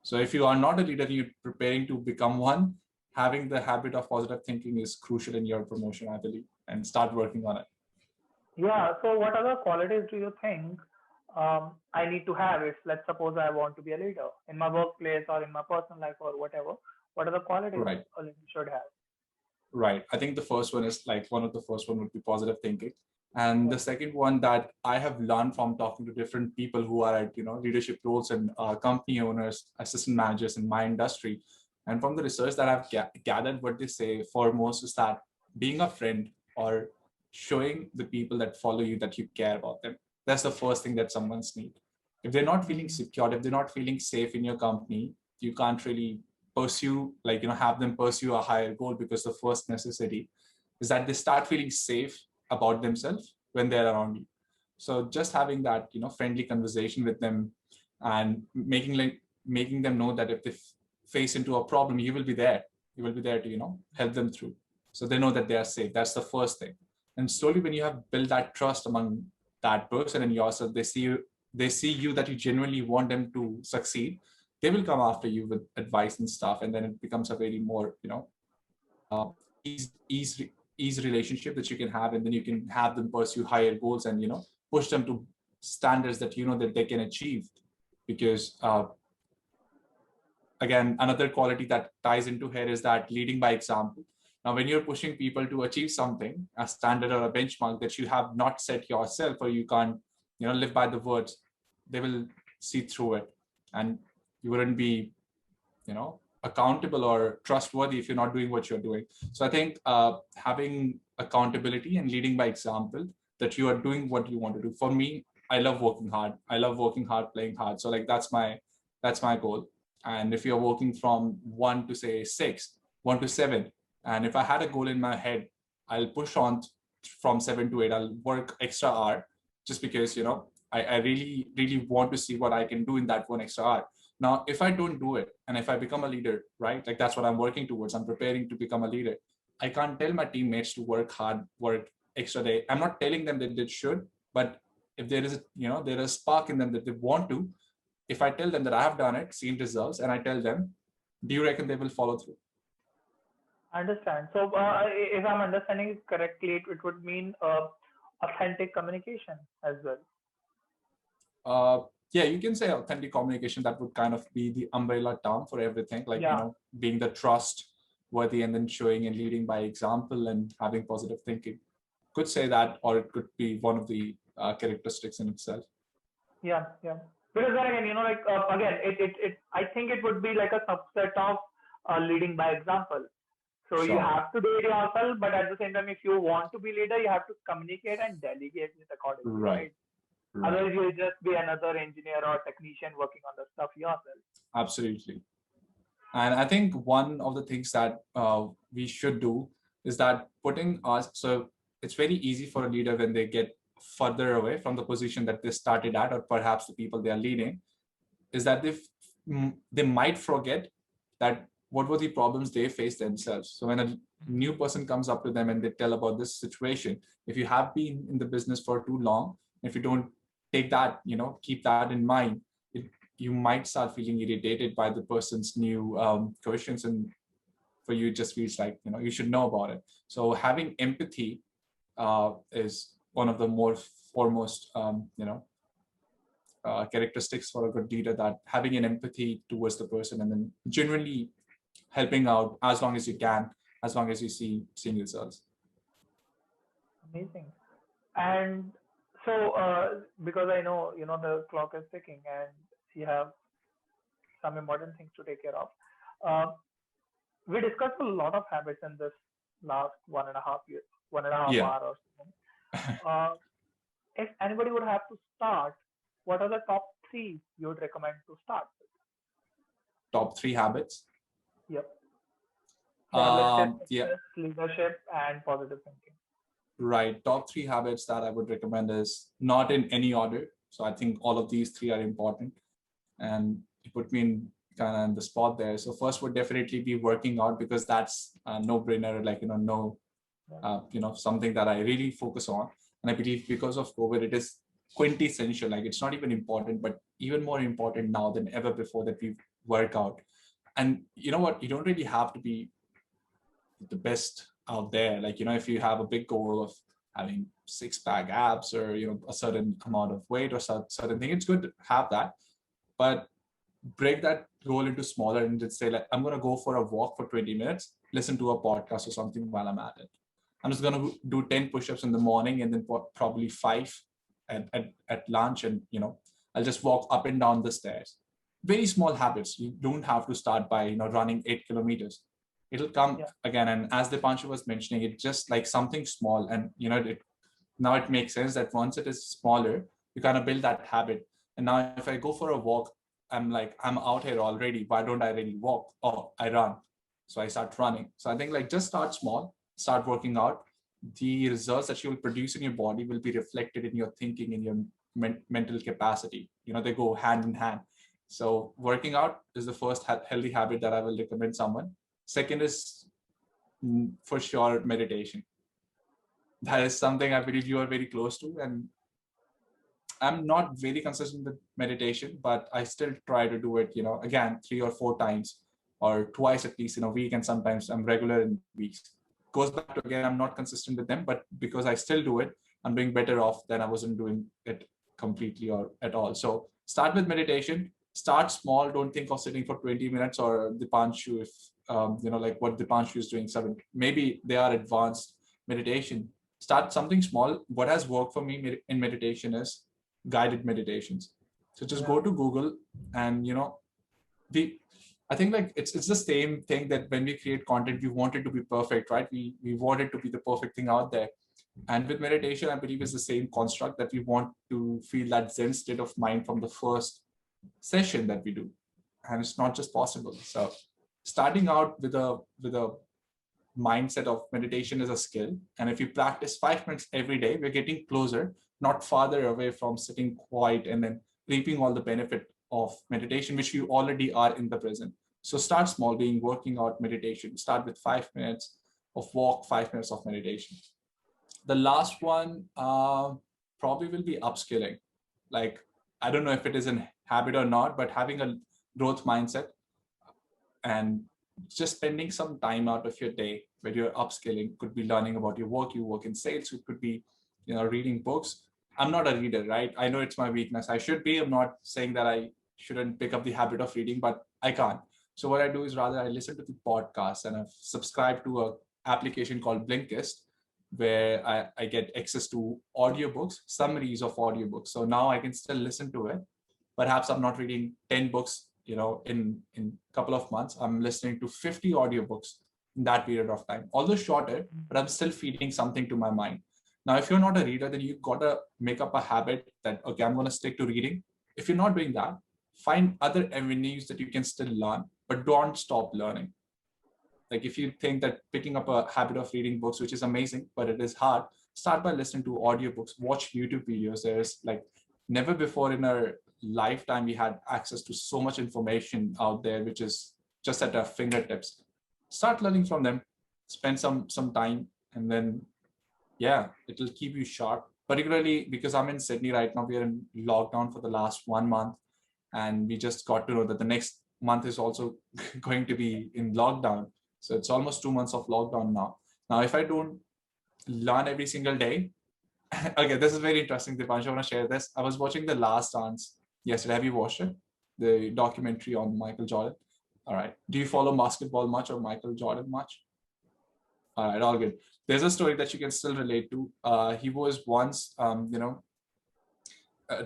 So if you are not a leader, you're preparing to become one, having the habit of positive thinking is crucial in your promotion, I believe, and start working on it. Yeah. So what other qualities do you think I need to have if, let's suppose, I want to be a leader in my workplace or in my personal life or whatever? What are the qualities Right. a leader should have? Right. I think the first one is like one of the first one would be positive thinking. And Yeah. the second one that I have learned from talking to different people who are at, leadership roles and company owners, assistant managers in my industry. And from the research that I've gathered, what they say foremost is that being a friend or showing the people that follow you that you care about them. That's the first thing that someone's need. If they're not feeling secure, if they're not feeling safe in your company, you can't really pursue, have them pursue a higher goal, because the first necessity is that they start feeling safe about themselves when they're around you. So just having that, friendly conversation with them and making them know that if they face into a problem, you will be there. You will be there to, help them through. So they know that they are safe. That's the first thing. And slowly, when you have built that trust among that person and yourself, they see you that you genuinely want them to succeed. They will come after you with advice and stuff, and then it becomes a very more, ease relationship that you can have, and then you can have them pursue higher goals and push them to standards that that they can achieve. Because again, another quality that ties into here is that leading by example. Now, when you're pushing people to achieve something, a standard or a benchmark that you have not set yourself, or you can't live by the words, they will see through it, and you wouldn't be accountable or trustworthy if you're not doing what you're doing. So I think having accountability and leading by example, that you are doing what you want to do. For me, I love working hard, playing hard. So like that's my goal. And if you're working from 1 to say 6, 1 to 7, and if I had a goal in my head, I'll push on from 7 to 8. I'll work extra hour just because I really really want to see what I can do in that one extra hour. Now, if I don't do it, and if I become a leader, right, like that's what I'm working towards, I'm preparing to become a leader. I can't tell my teammates to work hard, work extra day. I'm not telling them that they should, but if there is there is a spark in them that they want to, if I tell them that I have done it, seen results, and I tell them, do you reckon they will follow through? I understand. So, if I'm understanding it correctly, it would mean authentic communication as well. Yeah, you can say authentic communication. That would kind of be the umbrella term for everything, like Yeah. being the trustworthy, and then showing and leading by example and having positive thinking. Could say that, or it could be one of the characteristics in itself. Yeah, yeah. Because then again, again, I think it would be like a subset of leading by example. So you Sure. have to do it yourself, but at the same time, if you want to be leader, you have to communicate and delegate it accordingly, right? Right. Otherwise, you'll just be another engineer or technician working on the stuff yourself. Absolutely. And I think one of the things that we should do is that putting us, so it's very easy for a leader when they get further away from the position that they started at, or perhaps the people they are leading, is that they might forget that what were the problems they faced themselves. So when a new person comes up to them and they tell about this situation, if you have been in the business for too long, if you don't take that, keep that in mind, you might start feeling irritated by the person's new questions, and for you it just feels like you should know about it. So having empathy is one of the more foremost characteristics for a good leader, that having an empathy towards the person and then genuinely helping out as long as you can, as long as you seeing results. Amazing. And so, because I know the clock is ticking and you have some important things to take care of, uh, we discussed a lot of habits in this last 1.5 years, 1.5 Yeah. hour or so. If anybody would have to start, what are the top 3 you would recommend to start with? Top 3 habits. Yep. Let's say Yeah. leadership and positive thinking. Right. Top 3 habits that I would recommend is not in any order. So I think all of these three are important, and it put me in kind of in the spot there. So first would definitely be working out, because that's a no-brainer, like, no, something that I really focus on. And I believe because of COVID, it is quintessential. Like, it's not even important, but even more important now than ever before, that we work out. And you know what? You don't really have to be the best out there. Like, if you have a big goal of having six-pack abs, or, a certain amount of weight or certain thing, it's good to have that. But break that goal into smaller and just say, like, I'm going to go for a walk for 20 minutes, listen to a podcast or something while I'm at it. I'm just going to do 10 push-ups in the morning, and then probably 5 at lunch. And, I'll just walk up and down the stairs. Very small habits. You don't have to start by, running 8 kilometers. It'll come again. And as Dipanshu was mentioning, it's just like something small. And, now it makes sense that once it is smaller, you kind of build that habit. And now if I go for a walk, I'm like, I'm out here already. Why don't I really walk? Oh, I run. So I start running. So I think, like, just start small, start working out. The results that you will produce in your body will be reflected in your thinking, in your mental capacity. They go hand in hand. So working out is the first healthy habit that I will recommend someone. Second is for sure meditation. That is something I believe you are very close to. And I'm not very consistent with meditation, but I still try to do it, again, 3 or 4 times or twice at least in a week. And sometimes I'm regular in weeks. Goes back to, again, I'm not consistent with them, but because I still do it, I'm doing better off than I wasn't doing it completely or at all. So start with meditation, start small. Don't think of sitting for 20 minutes or Dipanshu, if, like what Dipanshu is doing, 7, maybe they are advanced meditation. Start something small. What has worked for me in meditation is guided meditations. So just go to Google and, I think, like, it's the same thing that when we create content, we want it to be perfect, right? We want it to be the perfect thing out there. And with meditation, I believe it's the same construct, that we want to feel that Zen state of mind from the first session that we do. And it's not just possible. So starting out with a mindset of meditation is a skill. And if you practice 5 minutes every day, we're getting closer, not farther away from sitting quiet and then reaping all the benefit of meditation, which you already are in the present. So start small, being working out meditation. Start with 5 minutes of walk, 5 minutes of meditation. The last one probably will be upskilling. Like, I don't know if it is a habit or not, but having a growth mindset and just spending some time out of your day where you're upskilling. Could be learning about your work. You work in sales. It could be, reading books. I'm not a reader, right? I know it's my weakness. I should be. I'm not saying that I shouldn't pick up the habit of reading, but I can't. So what I do is, rather, I listen to the podcast, and I've subscribed to a application called Blinkist, where I get access to audiobooks, summaries of audiobooks. So now I can still listen to it. Perhaps I'm not reading 10 books, in a couple of months. I'm listening to 50 audiobooks in that period of time, although shorter, but I'm still feeding something to my mind. Now, if you're not a reader, then you've got to make up a habit that, okay, I'm going to stick to reading. If you're not doing that, find other avenues that you can still learn, but don't stop learning. Like, if you think that picking up a habit of reading books, which is amazing, but it is hard, start by listening to audiobooks, watch YouTube videos. There's, like, never before in our lifetime we had access to so much information out there, which is just at our fingertips. Start learning from them, spend some time, and then, yeah, it'll keep you sharp. Particularly because I'm in Sydney right now. We are in lockdown for the last 1 month, and we just got to know that the next month is also going to be in lockdown. So it's almost 2 months of lockdown now. Now, if I don't learn every single day, okay, this is very interesting, Dipanshu. I want to share this. I was watching The Last Dance yesterday. Have you watched it? The documentary on Michael Jordan. All right. Do you follow basketball much or Michael Jordan much? All right, all good. There's a story that you can still relate to. He was once, a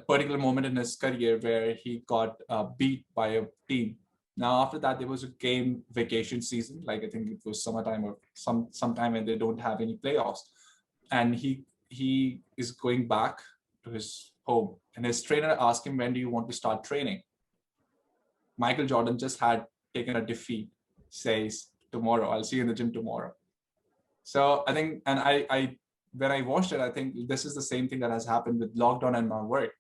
particular moment in his career where he got beat by a team. Now, after that, there was a game vacation season. Like, I think it was summertime or sometime when they don't have any playoffs. And he is going back to his home. And his trainer asked him, when do you want to start training? Michael Jordan just had taken a defeat, says, tomorrow. I'll see you in the gym tomorrow. So I think, and I when I watched it, I think this is the same thing that has happened with lockdown and my work.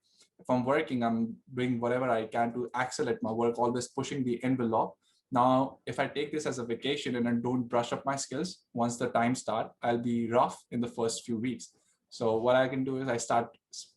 if I'm working, I'm doing whatever I can to accelerate my work, always pushing the envelope. Now, if I take this as a vacation and I don't brush up my skills, once the time start, I'll be rough in the first few weeks. So what I can do is I start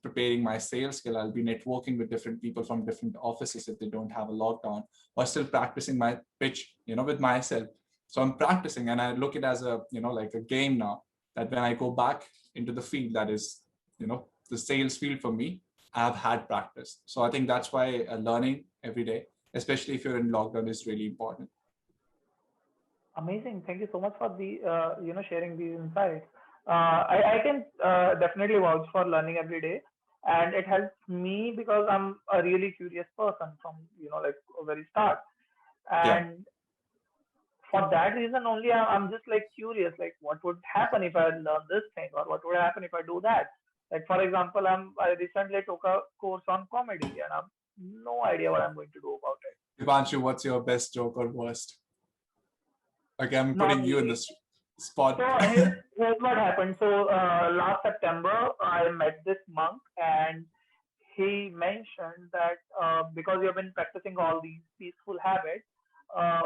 preparing my sales skill. I'll be networking with different people from different offices if they don't have a lockdown, or still practicing my pitch, with myself. So I'm practicing, and I look at it as a, like a game now, that when I go back into the field, that is, the sales field for me, I've had practice. So I think that's why learning every day, especially if you're in lockdown, is really important. Amazing. Thank you so much for the sharing these insights. I can definitely vouch for learning every day, and it helps me because I'm a really curious person from like a very start. Yeah. And for that reason only, I'm just like curious, like what would happen if I learn this thing, or what would happen if I do that. Like for example, I recently took a course on comedy, and I've no idea what I'm going to do about it. Dipanshu, what's your best joke or worst? Okay, I'm Not putting you in really. this spot. So here's what happened. So last September, I met this monk, and he mentioned that because you have been practicing all these peaceful habits,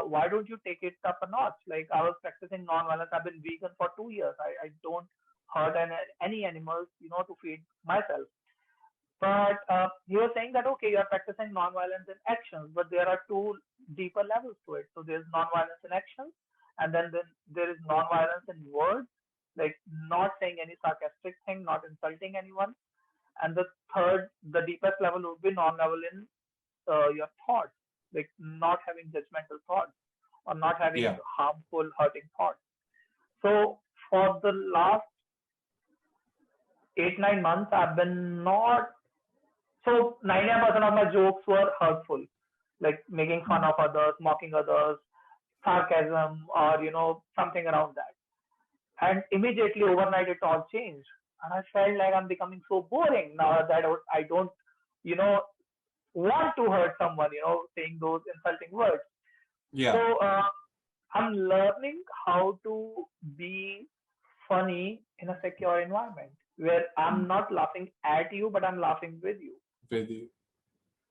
why don't you take it up a notch? Like I was practicing non-violence. I've been vegan for 2 years. I don't hurt any animals, to feed myself. But he was saying that okay, you are practicing non-violence in actions, but there are two deeper levels to it. So there's non-violence in actions, and then there is non-violence in words, like not saying any sarcastic thing, not insulting anyone. And the third, the deepest level would be non-level in your thoughts, like not having judgmental thoughts or not having Yeah. harmful, hurting thoughts. So for the last 8 9 months, I've been not. So 99% of my jokes were hurtful, like making fun of others, mocking others, sarcasm, or something around that. And immediately overnight, it all changed, and I felt like I'm becoming so boring now that I don't, you know, want to hurt someone, saying those insulting words. Yeah. So I'm learning how to be funny in a secure environment where I'm not laughing at you, but I'm laughing with you, With you.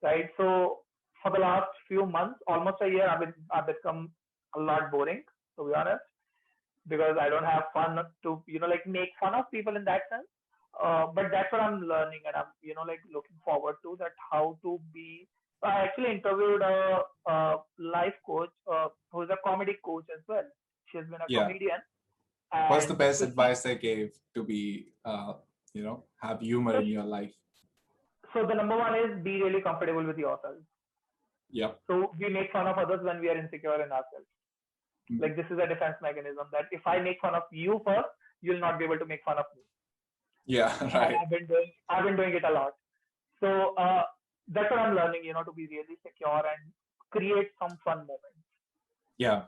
right? So for the last few months, almost a year, I've become a lot boring, to be honest, because I don't have fun to, like make fun of people in that sense. But that's what I'm learning, and I'm, like looking forward to that how to be. I actually interviewed a life coach who's a comedy coach as well. She's been a Yeah. comedian, What's the and best so she, advice they gave to be, have humor so, in your life? so the number one is be really comfortable with yourself. Yep. So we make fun of others when we are insecure in ourselves. Mhm. Like this is a defense mechanism that if I make fun of you first, you'll not be able to make fun of me. Yeah. And Right. I've been doing it a lot. So that's what I'm learning, to be really secure and create some fun moments. Yeah.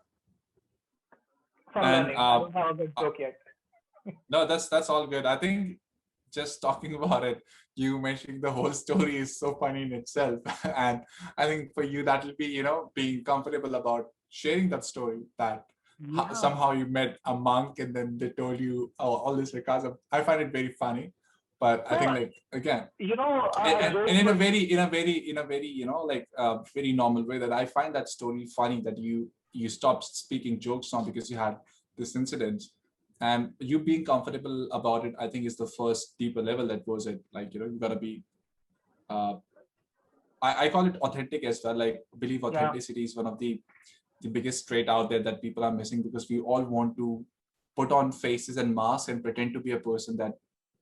So I'm And learning. I don't have a good joke yet. no, that's all good. I think just talking about it, you mentioning the whole story is so funny in itself. And I think for you, that will be, being comfortable about sharing that story, that Yeah. somehow you met a monk and then they told you, oh, all this regards. I find it very funny. But I So think, like, again, a and joke in a was very like very normal way, that I find that story funny, that you stopped speaking jokes now because you had this incident, and you being comfortable about it, I think, is the first deeper level that goes it. Like, you gotta be, uh I call it authentic as well. Like, I believe yeah. authenticity is one of the biggest trait out there that people are missing, because we all want to put on faces and masks and pretend to be a person that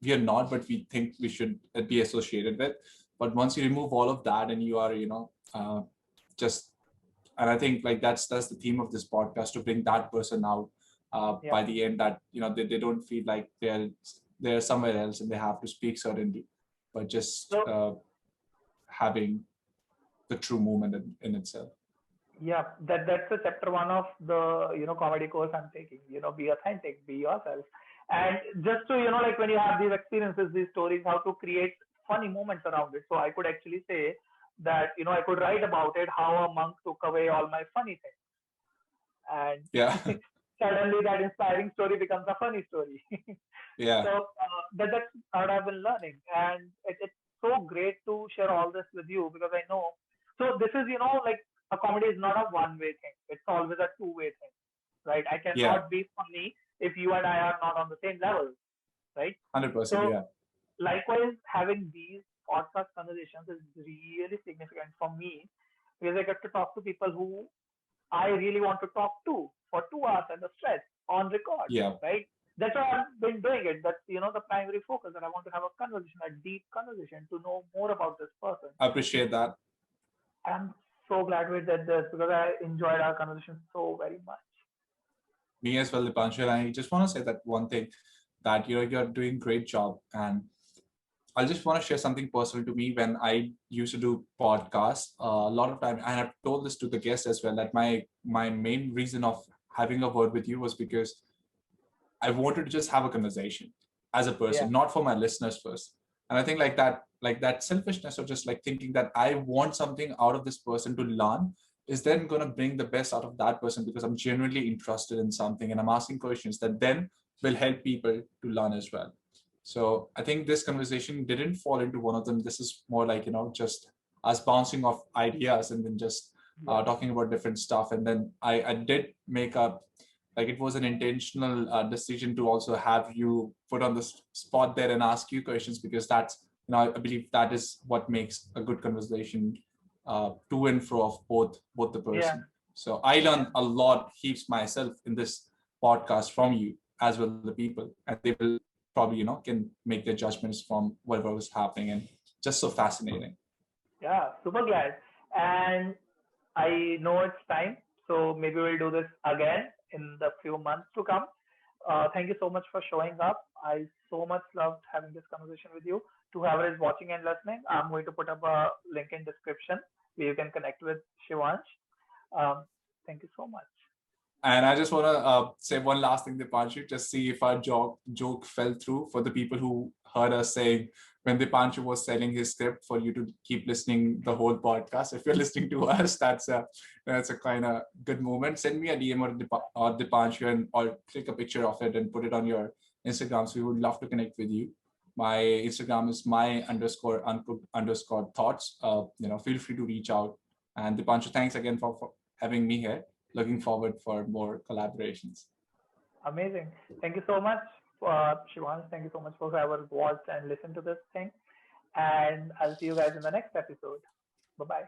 we are not, but we think we should be associated with. But once you remove all of that and you are, just, and I think, like, that's the theme of this podcast, to bring that person out Yeah. by the end, that they don't feel like they're somewhere else and they have to speak certainly, but just So having the true moment in itself. yeah, that's the chapter one of the comedy course I'm taking. Be authentic, be yourself, and just to like when you have these experiences, these stories, how to create funny moments around it. So I could actually say that I could write about it, how a monk took away all my funny things, and Yeah. suddenly that inspiring story becomes a funny story. Yeah. So that's what I've been learning, and it's so great to share all this with you because I know. So this is, like a comedy is not a one-way thing. It's always a two-way thing, right? I Yeah, cannot be funny if you and I are not on the same level, right? 100%. So Yeah. likewise, having these podcast conversations is really significant for me because I get to talk to people who I really want to talk to for 2 hours at a stretch on record, Yeah. right? That's why I've been doing it. That's the primary focus that I want to have a conversation, a deep conversation to know more about this person. I appreciate that. I'm so glad we did this because I enjoyed our conversation so very much. Me as well, Dipanshu. And I just want to say that one thing that you're doing great job. And I just want to share something personal to me when I used to do podcasts. A lot of time, and I've told this to the guests as well, that my main reason of having a word with you was because I wanted to just have a conversation as a Yeah, person, not for my listeners first. And I think like that selfishness of just like thinking that I want something out of this person to learn is then going to bring the best out of that person because I'm genuinely interested in something and I'm asking questions that then will help people to learn as well. So I think this conversation didn't fall into one of them. This is more like, just us bouncing off ideas and then just yeah, talking about different stuff. And then I did make up, like it was an intentional decision to also have you put on the spot there and ask you questions because that's, I believe that is what makes a good conversation to and fro of both the yeah, person. So I yeah. learned a lot heaps myself in this podcast from you as well the people, and they will probably can make their judgments from whatever was happening, and just so fascinating. Yeah, super glad. And I know it's time, so maybe we'll do this again in the few months to come. Thank you so much for showing up. I so much loved having this conversation with you. To whoever is watching and listening, I'm going to put up a link in description where you can connect with Shivansh. Um, Thank you so much. And I just want to say one last thing, Dipanshu, just see if our joke fell through for the people who heard us saying when Dipanshu was selling his script for you to keep listening the whole podcast. If you're listening to us, that's a kind of good moment. Send me a DM or Dipanshu and or click a picture of it and put it on your Instagram. So we would love to connect with you. My Instagram is my_uncooked_thoughts. Feel free to reach out. And Dipanshu, thanks again for having me here. Looking forward for more collaborations. Amazing. Thank you so much, Shivansh. Thank you so much for whoever watched and listened to this thing. And I'll see you guys in the next episode. Bye bye.